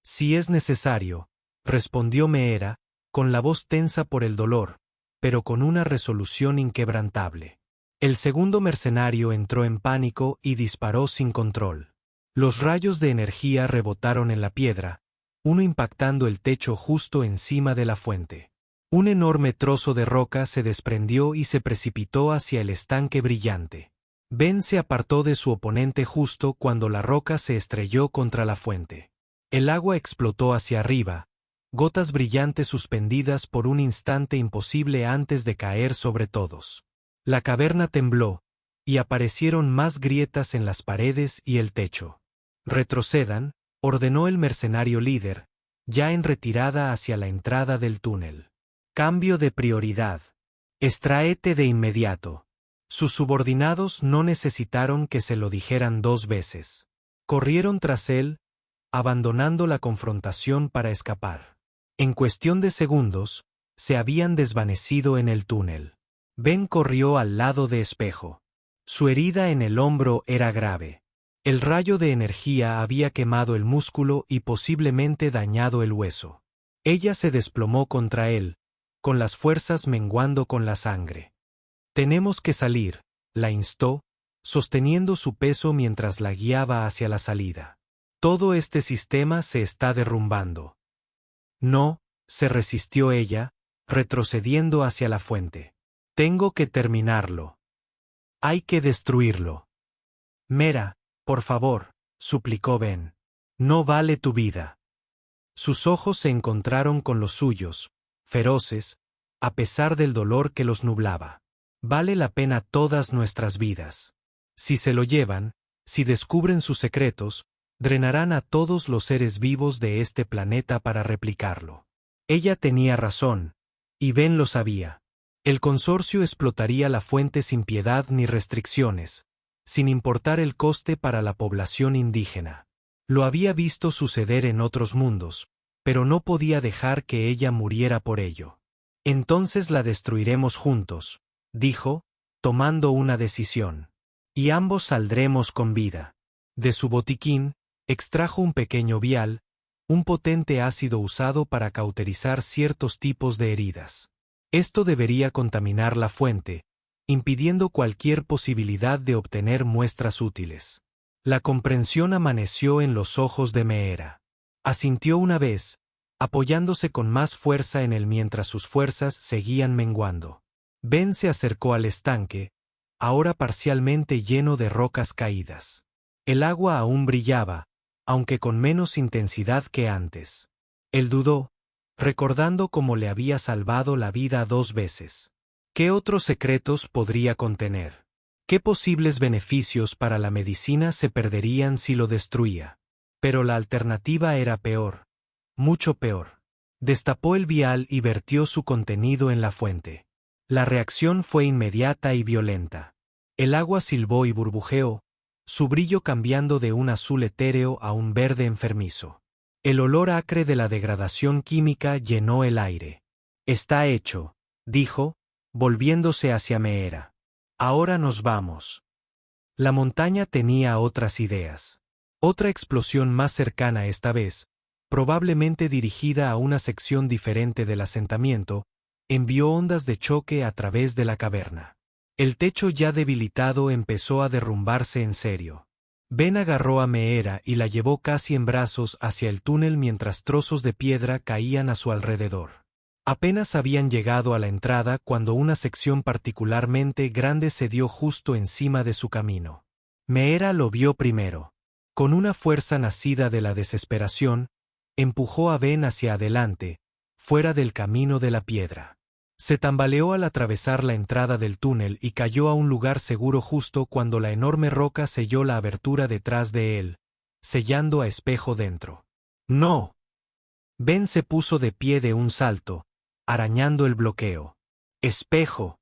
Si es necesario, respondió Meera, con la voz tensa por el dolor, pero con una resolución inquebrantable. El segundo mercenario entró en pánico y disparó sin control. Los rayos de energía rebotaron en la piedra, uno impactando el techo justo encima de la fuente. Un enorme trozo de roca se desprendió y se precipitó hacia el estanque brillante. Ben se apartó de su oponente justo cuando la roca se estrelló contra la fuente. El agua explotó hacia arriba, gotas brillantes suspendidas por un instante imposible antes de caer sobre todos. La caverna tembló, y aparecieron más grietas en las paredes y el techo. Retrocedan, ordenó el mercenario líder, ya en retirada hacia la entrada del túnel. Cambio de prioridad. Extráete de inmediato. Sus subordinados no necesitaron que se lo dijeran dos veces. Corrieron tras él, abandonando la confrontación para escapar. En cuestión de segundos, se habían desvanecido en el túnel. Ben corrió al lado de Espejo. Su herida en el hombro era grave. El rayo de energía había quemado el músculo y posiblemente dañado el hueso. Ella se desplomó contra él, con las fuerzas menguando con la sangre. Tenemos que salir, la instó, sosteniendo su peso mientras la guiaba hacia la salida. Todo este sistema se está derrumbando. No, se resistió ella, retrocediendo hacia la fuente. Tengo que terminarlo. Hay que destruirlo. Meera, por favor, suplicó Ben. No vale tu vida. Sus ojos se encontraron con los suyos, feroces, a pesar del dolor que los nublaba. Vale la pena todas nuestras vidas. Si se lo llevan, si descubren sus secretos, drenarán a todos los seres vivos de este planeta para replicarlo. Ella tenía razón, y Ben lo sabía. El consorcio explotaría la fuente sin piedad ni restricciones, sin importar el coste para la población indígena. Lo había visto suceder en otros mundos, pero no podía dejar que ella muriera por ello. Entonces la destruiremos juntos, dijo, tomando una decisión. Y ambos saldremos con vida. De su botiquín, extrajo un pequeño vial, un potente ácido usado para cauterizar ciertos tipos de heridas. Esto debería contaminar la fuente, impidiendo cualquier posibilidad de obtener muestras útiles. La comprensión amaneció en los ojos de Meera. Asintió una vez, apoyándose con más fuerza en él mientras sus fuerzas seguían menguando. Ben se acercó al estanque, ahora parcialmente lleno de rocas caídas. El agua aún brillaba, aunque con menos intensidad que antes. Él dudó, recordando cómo le había salvado la vida 2 veces. ¿Qué otros secretos podría contener? ¿Qué posibles beneficios para la medicina se perderían si lo destruía? Pero la alternativa era peor, mucho peor. Destapó el vial y vertió su contenido en la fuente. La reacción fue inmediata y violenta. El agua silbó y burbujeó, su brillo cambiando de un azul etéreo a un verde enfermizo. El olor acre de la degradación química llenó el aire. «Está hecho», dijo, volviéndose hacia Meera. «Ahora nos vamos». La montaña tenía otras ideas. Otra explosión más cercana esta vez, probablemente dirigida a una sección diferente del asentamiento, envió ondas de choque a través de la caverna. El techo ya debilitado empezó a derrumbarse en serio. Ben agarró a Meera y la llevó casi en brazos hacia el túnel mientras trozos de piedra caían a su alrededor. Apenas habían llegado a la entrada cuando una sección particularmente grande se dio justo encima de su camino. Meera lo vio primero. Con una fuerza nacida de la desesperación, empujó a Ben hacia adelante, fuera del camino de la piedra. Se tambaleó al atravesar la entrada del túnel y cayó a un lugar seguro justo cuando la enorme roca selló la abertura detrás de él, sellando a Espejo dentro. ¡No! Ben se puso de pie de un salto, arañando el bloqueo. ¡Espejo!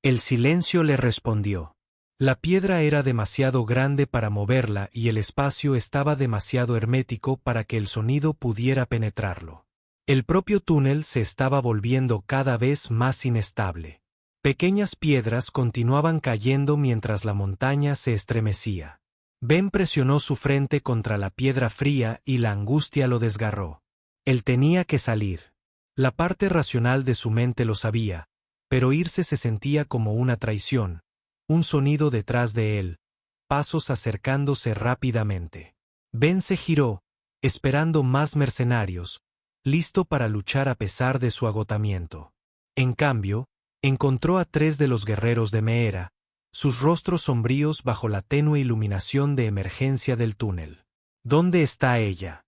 El silencio le respondió. La piedra era demasiado grande para moverla y el espacio estaba demasiado hermético para que el sonido pudiera penetrarlo. El propio túnel se estaba volviendo cada vez más inestable. Pequeñas piedras continuaban cayendo mientras la montaña se estremecía. Ben presionó su frente contra la piedra fría y la angustia lo desgarró. Él tenía que salir. La parte racional de su mente lo sabía, pero irse se sentía como una traición. Un sonido detrás de él, pasos acercándose rápidamente. Ben se giró, esperando más mercenarios, listo para luchar a pesar de su agotamiento. En cambio, encontró a 3 de los guerreros de Meera, sus rostros sombríos bajo la tenue iluminación de emergencia del túnel. «¿Dónde está ella?»,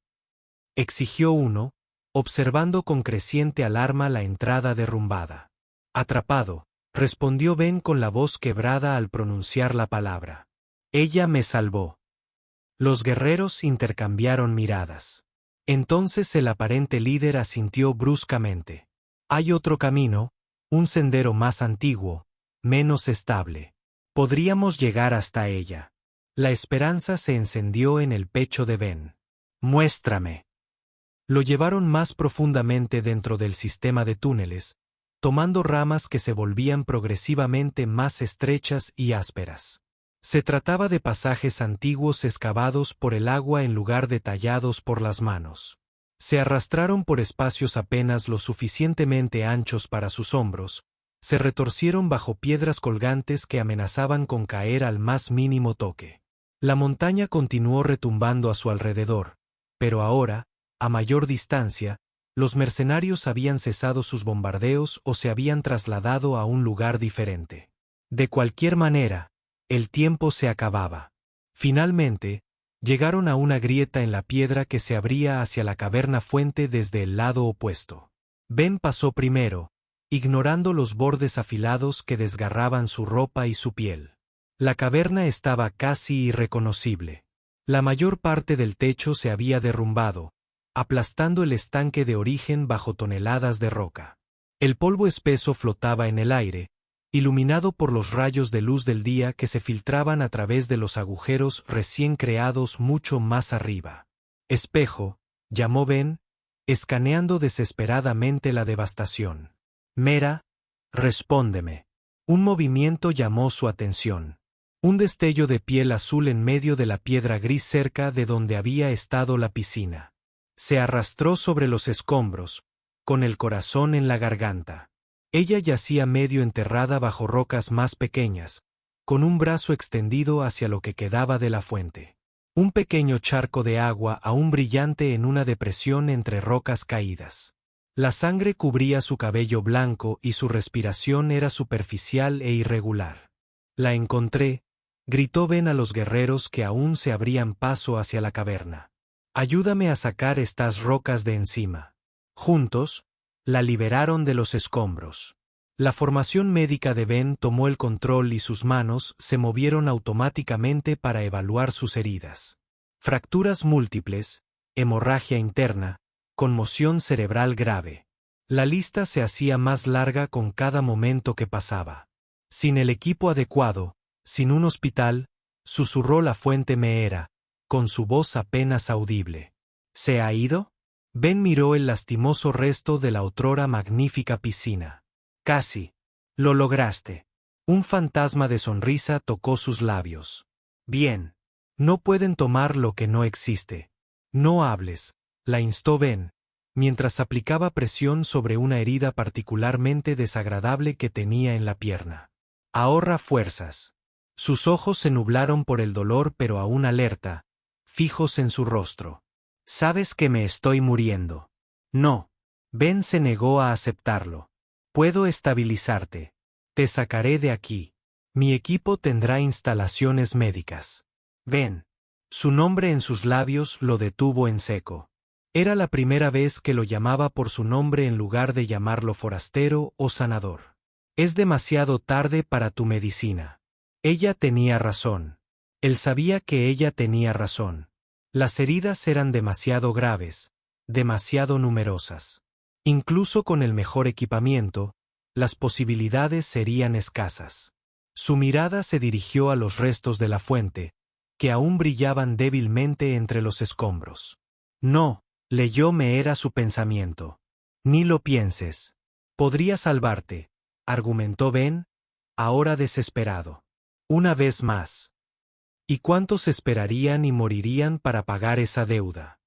exigió uno, observando con creciente alarma la entrada derrumbada. «Atrapado», respondió Ben con la voz quebrada al pronunciar la palabra. «Ella me salvó». Los guerreros intercambiaron miradas. Entonces el aparente líder asintió bruscamente. «Hay otro camino, un sendero más antiguo, menos estable. Podríamos llegar hasta ella». La esperanza se encendió en el pecho de Ben. «Muéstrame». Lo llevaron más profundamente dentro del sistema de túneles, tomando ramas que se volvían progresivamente más estrechas y ásperas. Se trataba de pasajes antiguos excavados por el agua en lugar de tallados por las manos. Se arrastraron por espacios apenas lo suficientemente anchos para sus hombros, se retorcieron bajo piedras colgantes que amenazaban con caer al más mínimo toque. La montaña continuó retumbando a su alrededor, pero ahora, a mayor distancia, los mercenarios habían cesado sus bombardeos o se habían trasladado a un lugar diferente. De cualquier manera, el tiempo se acababa. Finalmente, llegaron a una grieta en la piedra que se abría hacia la caverna fuente desde el lado opuesto. Ben pasó primero, ignorando los bordes afilados que desgarraban su ropa y su piel. La caverna estaba casi irreconocible. La mayor parte del techo se había derrumbado, aplastando el estanque de origen bajo toneladas de roca. El polvo espeso flotaba en el aire, iluminado por los rayos de luz del día que se filtraban a través de los agujeros recién creados mucho más arriba. «Espejo», llamó Ben, escaneando desesperadamente la devastación. «Meera, respóndeme». Un movimiento llamó su atención. Un destello de piel azul en medio de la piedra gris cerca de donde había estado la piscina. Se arrastró sobre los escombros, con el corazón en la garganta. Ella yacía medio enterrada bajo rocas más pequeñas, con un brazo extendido hacia lo que quedaba de la fuente. Un pequeño charco de agua aún brillante en una depresión entre rocas caídas. La sangre cubría su cabello blanco y su respiración era superficial e irregular. La encontré, gritó Ben a los guerreros que aún se abrían paso hacia la caverna. Ayúdame a sacar estas rocas de encima. Juntos, la liberaron de los escombros. La formación médica de Ben tomó el control y sus manos se movieron automáticamente para evaluar sus heridas. Fracturas múltiples, hemorragia interna, conmoción cerebral grave. La lista se hacía más larga con cada momento que pasaba. Sin el equipo adecuado, sin un hospital, susurró la fuente Meera, con su voz apenas audible. ¿Se ha ido? Ben miró el lastimoso resto de la otrora magnífica piscina. Casi. Lo lograste. Un fantasma de sonrisa tocó sus labios. Bien. No pueden tomar lo que no existe. No hables, la instó Ben, mientras aplicaba presión sobre una herida particularmente desagradable que tenía en la pierna. Ahorra fuerzas. Sus ojos se nublaron por el dolor pero aún alerta, fijos en su rostro. Sabes que me estoy muriendo. No. Ben se negó a aceptarlo. Puedo estabilizarte. Te sacaré de aquí. Mi equipo tendrá instalaciones médicas. Ben. Su nombre en sus labios lo detuvo en seco. Era la primera vez que lo llamaba por su nombre en lugar de llamarlo forastero o sanador. Es demasiado tarde para tu medicina. Ella tenía razón. Él sabía que ella tenía razón. Las heridas eran demasiado graves, demasiado numerosas. Incluso con el mejor equipamiento, las posibilidades serían escasas. Su mirada se dirigió a los restos de la fuente, que aún brillaban débilmente entre los escombros. No, leyó Meera su pensamiento. Ni lo pienses. Podría salvarte, argumentó Ben, ahora desesperado. Una vez más. ¿Y cuántos esperarían y morirían para pagar esa deuda?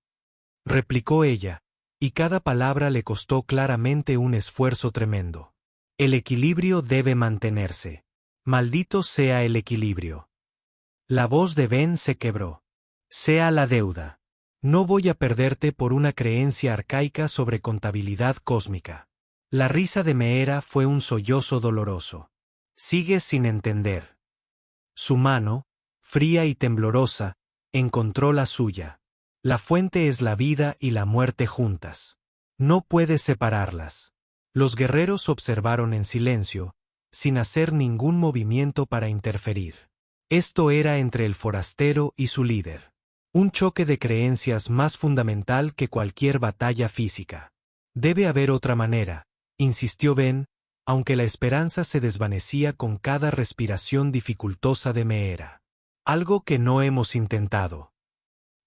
Replicó ella, y cada palabra le costó claramente un esfuerzo tremendo. El equilibrio debe mantenerse. Maldito sea el equilibrio. La voz de Ben se quebró. Sea la deuda. No voy a perderte por una creencia arcaica sobre contabilidad cósmica. La risa de Meera fue un sollozo doloroso. Sigues sin entender. Su mano, fría y temblorosa, encontró la suya. La fuente es la vida y la muerte juntas. No puedes separarlas. Los guerreros observaron en silencio, sin hacer ningún movimiento para interferir. Esto era entre el forastero y su líder. Un choque de creencias más fundamental que cualquier batalla física. Debe haber otra manera, insistió Ben, aunque la esperanza se desvanecía con cada respiración dificultosa de Meera. Algo que no hemos intentado.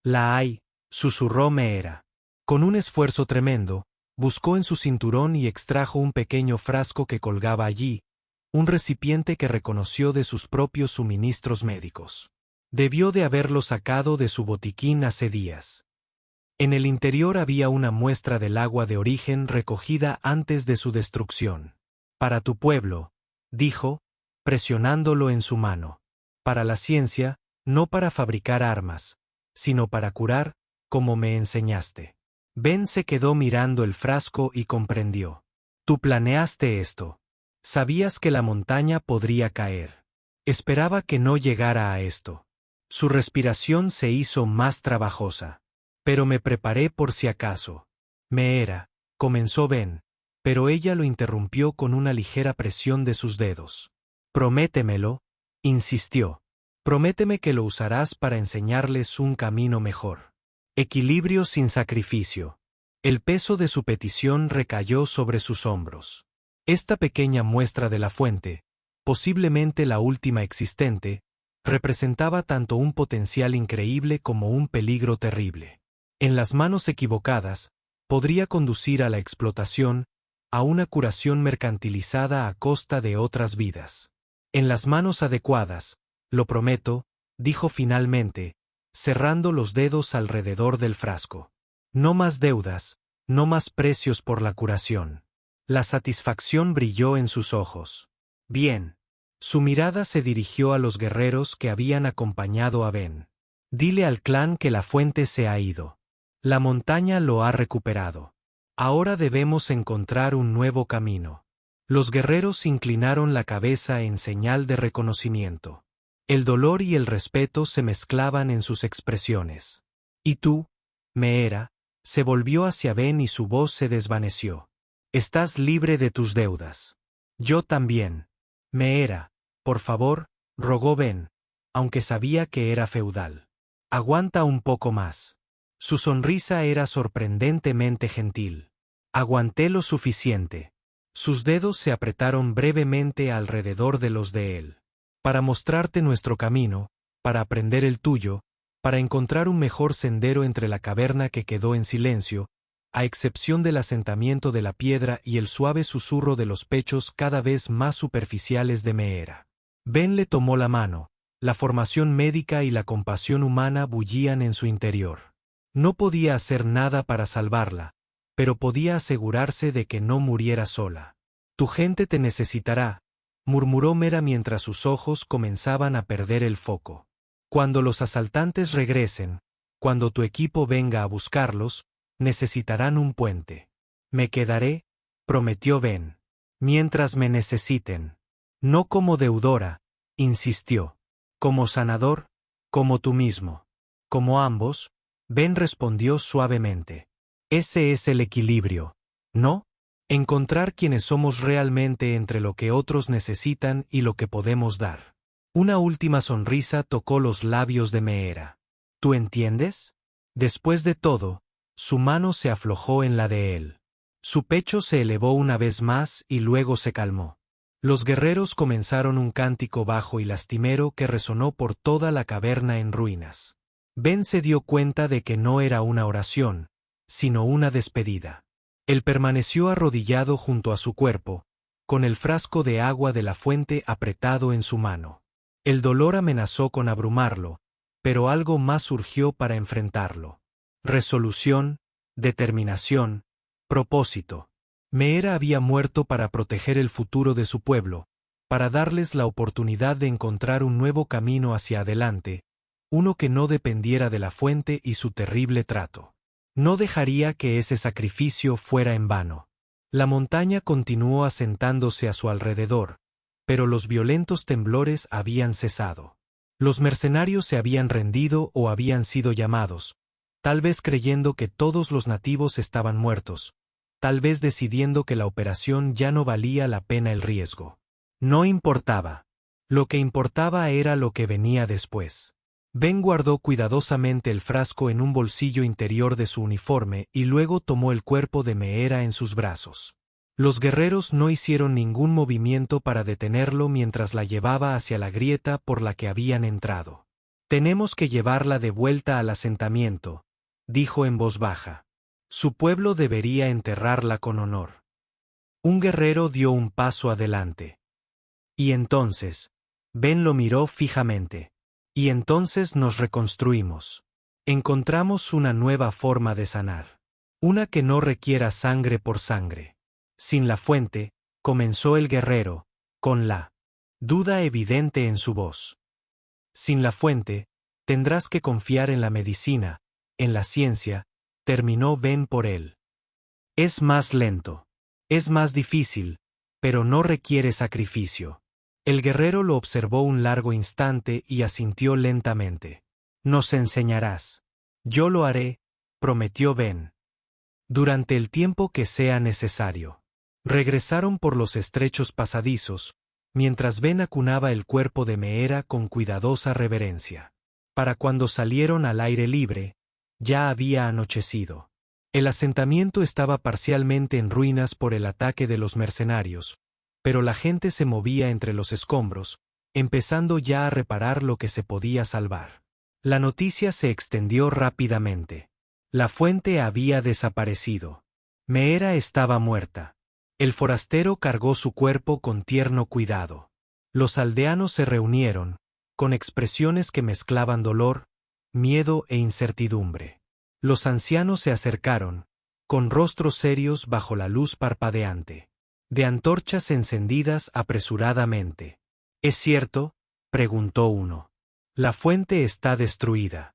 La hay, susurró Meera. Con un esfuerzo tremendo, buscó en su cinturón y extrajo un pequeño frasco que colgaba allí, un recipiente que reconoció de sus propios suministros médicos. Debió de haberlo sacado de su botiquín hace días. En el interior había una muestra del agua de origen recogida antes de su destrucción. Para tu pueblo, dijo, presionándolo en su mano. Para la ciencia, no para fabricar armas, sino para curar, como me enseñaste. Ben se quedó mirando el frasco y comprendió. Tú planeaste esto. Sabías que la montaña podría caer. Esperaba que no llegara a esto. Su respiración se hizo más trabajosa. Pero me preparé por si acaso. Meera, comenzó Ben, pero ella lo interrumpió con una ligera presión de sus dedos. Prométemelo, insistió. Prométeme que lo usarás para enseñarles un camino mejor. Equilibrio sin sacrificio. El peso de su petición recayó sobre sus hombros. Esta pequeña muestra de la fuente, posiblemente la última existente, representaba tanto un potencial increíble como un peligro terrible. En las manos equivocadas, podría conducir a la explotación, a una curación mercantilizada a costa de otras vidas. En las manos adecuadas, lo prometo, dijo finalmente, cerrando los dedos alrededor del frasco. No más deudas, no más precios por la curación. La satisfacción brilló en sus ojos. Bien. Su mirada se dirigió a los guerreros que habían acompañado a Ben. Dile al clan que la fuente se ha ido. La montaña lo ha recuperado. Ahora debemos encontrar un nuevo camino. Los guerreros inclinaron la cabeza en señal de reconocimiento. El dolor y el respeto se mezclaban en sus expresiones. ¿Y tú, Meera? Se volvió hacia Ben y su voz se desvaneció. Estás libre de tus deudas. Yo también. Meera, por favor, rogó Ben, aunque sabía que era feudal. Aguanta un poco más. Su sonrisa era sorprendentemente gentil. Aguanté lo suficiente. Sus dedos se apretaron brevemente alrededor de los de él. Para mostrarte nuestro camino, para aprender el tuyo, para encontrar un mejor sendero entre la caverna que quedó en silencio, a excepción del asentamiento de la piedra y el suave susurro de los pechos cada vez más superficiales de Meera. Ben le tomó la mano. La formación médica y la compasión humana bullían en su interior. No podía hacer nada para salvarla, pero podía asegurarse de que no muriera sola. Tu gente te necesitará, murmuró Meera mientras sus ojos comenzaban a perder el foco. Cuando los asaltantes regresen, cuando tu equipo venga a buscarlos, necesitarán un puente. Me quedaré, prometió Ben. Mientras me necesiten. No como deudora, insistió. Como sanador, como tú mismo. Como ambos, Ben respondió suavemente. Ese es el equilibrio, ¿no? Encontrar quienes somos realmente entre lo que otros necesitan y lo que podemos dar. Una última sonrisa tocó los labios de Meera. ¿Tú entiendes? Después de todo, su mano se aflojó en la de él. Su pecho se elevó una vez más y luego se calmó. Los guerreros comenzaron un cántico bajo y lastimero que resonó por toda la caverna en ruinas. Ben se dio cuenta de que no era una oración, sino una despedida. Él permaneció arrodillado junto a su cuerpo, con el frasco de agua de la fuente apretado en su mano. El dolor amenazó con abrumarlo, pero algo más surgió para enfrentarlo. Resolución, determinación, propósito. Meera había muerto para proteger el futuro de su pueblo, para darles la oportunidad de encontrar un nuevo camino hacia adelante, uno que no dependiera de la fuente y su terrible trato. No dejaría que ese sacrificio fuera en vano. La montaña continuó asentándose a su alrededor, pero los violentos temblores habían cesado. Los mercenarios se habían rendido o habían sido llamados, tal vez creyendo que todos los nativos estaban muertos, tal vez decidiendo que la operación ya no valía la pena el riesgo. No importaba. Lo que importaba era lo que venía después. Ben guardó cuidadosamente el frasco en un bolsillo interior de su uniforme y luego tomó el cuerpo de Meera en sus brazos. Los guerreros no hicieron ningún movimiento para detenerlo mientras la llevaba hacia la grieta por la que habían entrado. Tenemos que llevarla de vuelta al asentamiento, dijo en voz baja. Su pueblo debería enterrarla con honor. Un guerrero dio un paso adelante. Y entonces, Ben lo miró fijamente. Y entonces nos reconstruimos. Encontramos una nueva forma de sanar. Una que no requiera sangre por sangre. Sin la fuente, comenzó el guerrero, con la duda evidente en su voz. Sin la fuente, tendrás que confiar en la medicina, en la ciencia, terminó Ben por él. Es más lento. Es más difícil, pero no requiere sacrificio. El guerrero lo observó un largo instante y asintió lentamente. Nos enseñarás. Yo lo haré, prometió Ben. Durante el tiempo que sea necesario. Regresaron por los estrechos pasadizos, mientras Ben acunaba el cuerpo de Meera con cuidadosa reverencia. Para cuando salieron al aire libre, ya había anochecido. El asentamiento estaba parcialmente en ruinas por el ataque de los mercenarios, pero la gente se movía entre los escombros, empezando ya a reparar lo que se podía salvar. La noticia se extendió rápidamente. La fuente había desaparecido. Meera estaba muerta. El forastero cargó su cuerpo con tierno cuidado. Los aldeanos se reunieron, con expresiones que mezclaban dolor, miedo e incertidumbre. Los ancianos se acercaron, con rostros serios bajo la luz parpadeante. de antorchas encendidas apresuradamente. ¿Es cierto?, preguntó uno. La fuente está destruida.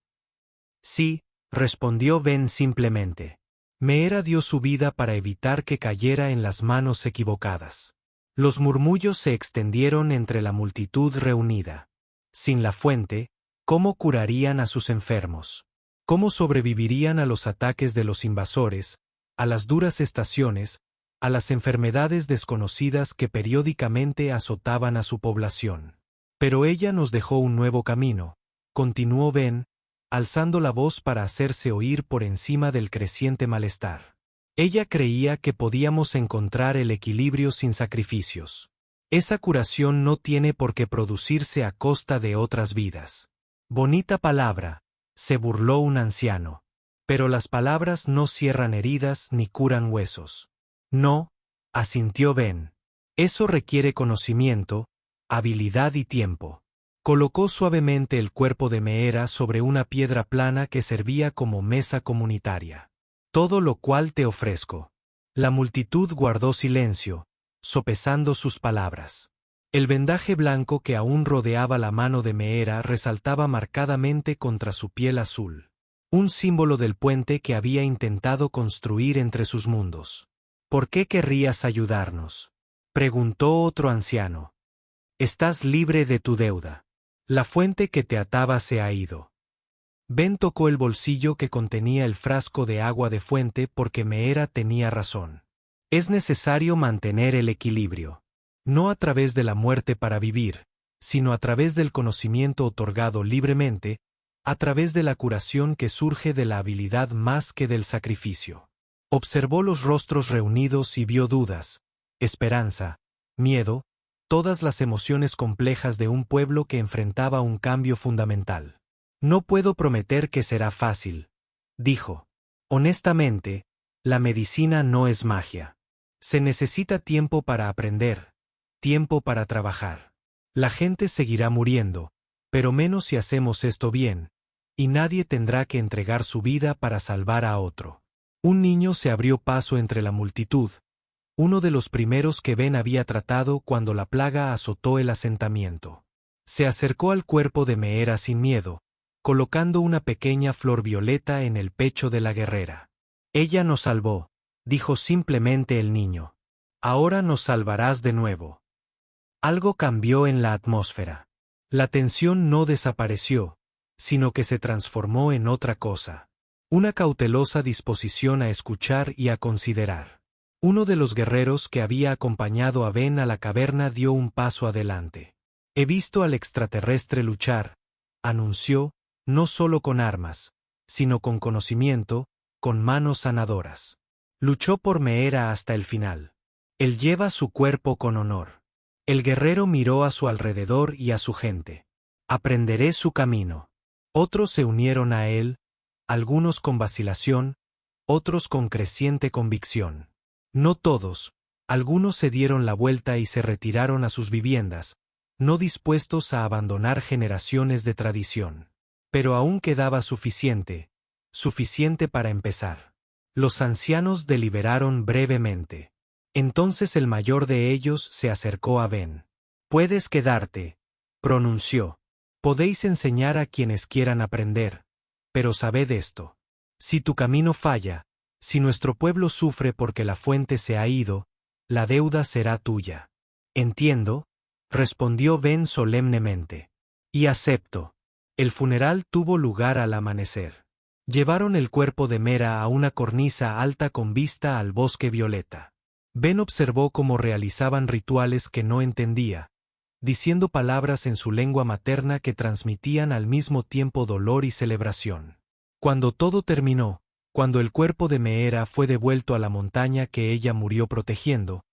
Sí, respondió Ben simplemente. Meera dio su vida para evitar que cayera en las manos equivocadas. Los murmullos se extendieron entre la multitud reunida. Sin la fuente, ¿cómo curarían a sus enfermos? ¿Cómo sobrevivirían a los ataques de los invasores, a las duras estaciones, a las enfermedades desconocidas que periódicamente azotaban a su población? Pero ella nos dejó un nuevo camino, continuó Ben, alzando la voz para hacerse oír por encima del creciente malestar. Ella creía que podíamos encontrar el equilibrio sin sacrificios. Esa curación no tiene por qué producirse a costa de otras vidas. Bonita palabra, se burló un anciano. Pero las palabras no cierran heridas ni curan huesos. No, asintió Ben. Eso requiere conocimiento, habilidad y tiempo. Colocó suavemente el cuerpo de Meera sobre una piedra plana que servía como mesa comunitaria. Todo lo cual te ofrezco. La multitud guardó silencio, sopesando sus palabras. El vendaje blanco que aún rodeaba la mano de Meera resaltaba marcadamente contra su piel azul. Un símbolo del puente que había intentado construir entre sus mundos. ¿Por qué querrías ayudarnos?, preguntó otro anciano. Estás libre de tu deuda. La fuente que te ataba se ha ido. Ben tocó el bolsillo que contenía el frasco de agua de fuente porque Meera tenía razón. Es necesario mantener el equilibrio. No a través de la muerte para vivir, sino a través del conocimiento otorgado libremente, a través de la curación que surge de la habilidad más que del sacrificio. Observó los rostros reunidos y vio dudas, esperanza, miedo, todas las emociones complejas de un pueblo que enfrentaba un cambio fundamental. No puedo prometer que será fácil, dijo. Honestamente, la medicina no es magia. Se necesita tiempo para aprender, tiempo para trabajar. La gente seguirá muriendo, pero menos si hacemos esto bien, y nadie tendrá que entregar su vida para salvar a otro. Un niño se abrió paso entre la multitud, uno de los primeros que Ben había tratado cuando la plaga azotó el asentamiento. Se acercó al cuerpo de Meera sin miedo, colocando una pequeña flor violeta en el pecho de la guerrera. Ella nos salvó, dijo simplemente el niño. Ahora nos salvarás de nuevo. Algo cambió en la atmósfera. La tensión no desapareció, sino que se transformó en otra cosa. Una cautelosa disposición a escuchar y a considerar. Uno de los guerreros que había acompañado a Ben a la caverna dio un paso adelante. He visto al extraterrestre luchar, anunció, no solo con armas, sino con conocimiento, con manos sanadoras. Luchó por Meera hasta el final. Él lleva su cuerpo con honor. El guerrero miró a su alrededor y a su gente. Aprenderé su camino. Otros se unieron a él, algunos con vacilación, otros con creciente convicción. No todos, algunos se dieron la vuelta y se retiraron a sus viviendas, no dispuestos a abandonar generaciones de tradición. Pero aún quedaba suficiente para empezar. Los ancianos deliberaron brevemente. Entonces el mayor de ellos se acercó a Ben. Puedes quedarte, pronunció. Podéis enseñar a quienes quieran aprender, pero sabed esto. Si tu camino falla, si nuestro pueblo sufre porque la fuente se ha ido, la deuda será tuya. Entiendo, respondió Ben solemnemente. Y acepto. El funeral tuvo lugar al amanecer. Llevaron el cuerpo de Meera a una cornisa alta con vista al bosque violeta. Ben observó cómo realizaban rituales que no entendía, diciendo palabras en su lengua materna que transmitían al mismo tiempo dolor y celebración. Cuando todo terminó, cuando el cuerpo de Meera fue devuelto a la montaña que ella murió protegiendo,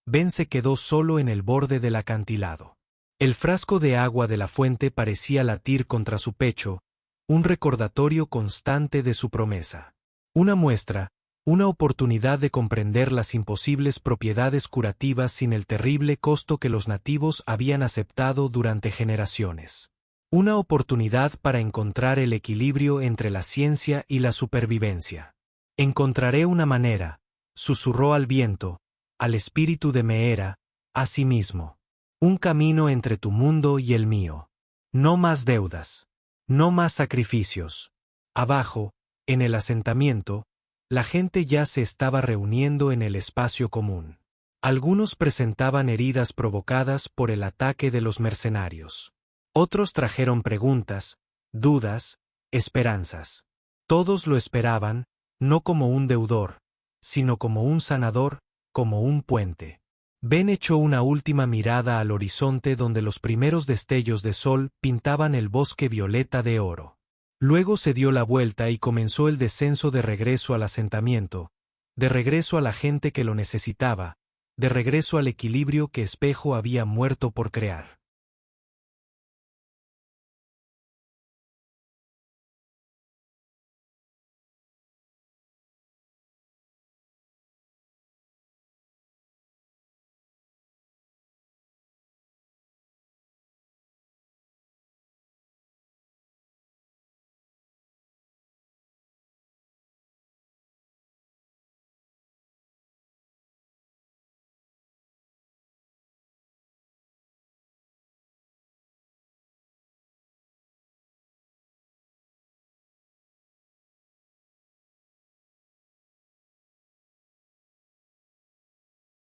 Ben se quedó solo en el borde del acantilado. El frasco de agua de la fuente parecía latir contra su pecho, un recordatorio constante de su promesa. Una muestra, una oportunidad de comprender las imposibles propiedades curativas sin el terrible costo que los nativos habían aceptado durante generaciones. Una oportunidad para encontrar el equilibrio entre la ciencia y la supervivencia. Encontraré una manera, susurró al viento, al espíritu de Meera, a sí mismo. Un camino entre tu mundo y el mío. No más deudas. No más sacrificios. Abajo, en el asentamiento, la gente ya se estaba reuniendo en el espacio común. Algunos presentaban heridas provocadas por el ataque de los mercenarios. Otros trajeron preguntas, dudas, esperanzas. Todos lo esperaban, no como un deudor, sino como un sanador, como un puente. Ben echó una última mirada al horizonte donde los primeros destellos de sol pintaban el bosque violeta de oro. Luego se dio la vuelta y comenzó el descenso de regreso al asentamiento, de regreso a la gente que lo necesitaba, de regreso al equilibrio que Espejo había muerto por crear.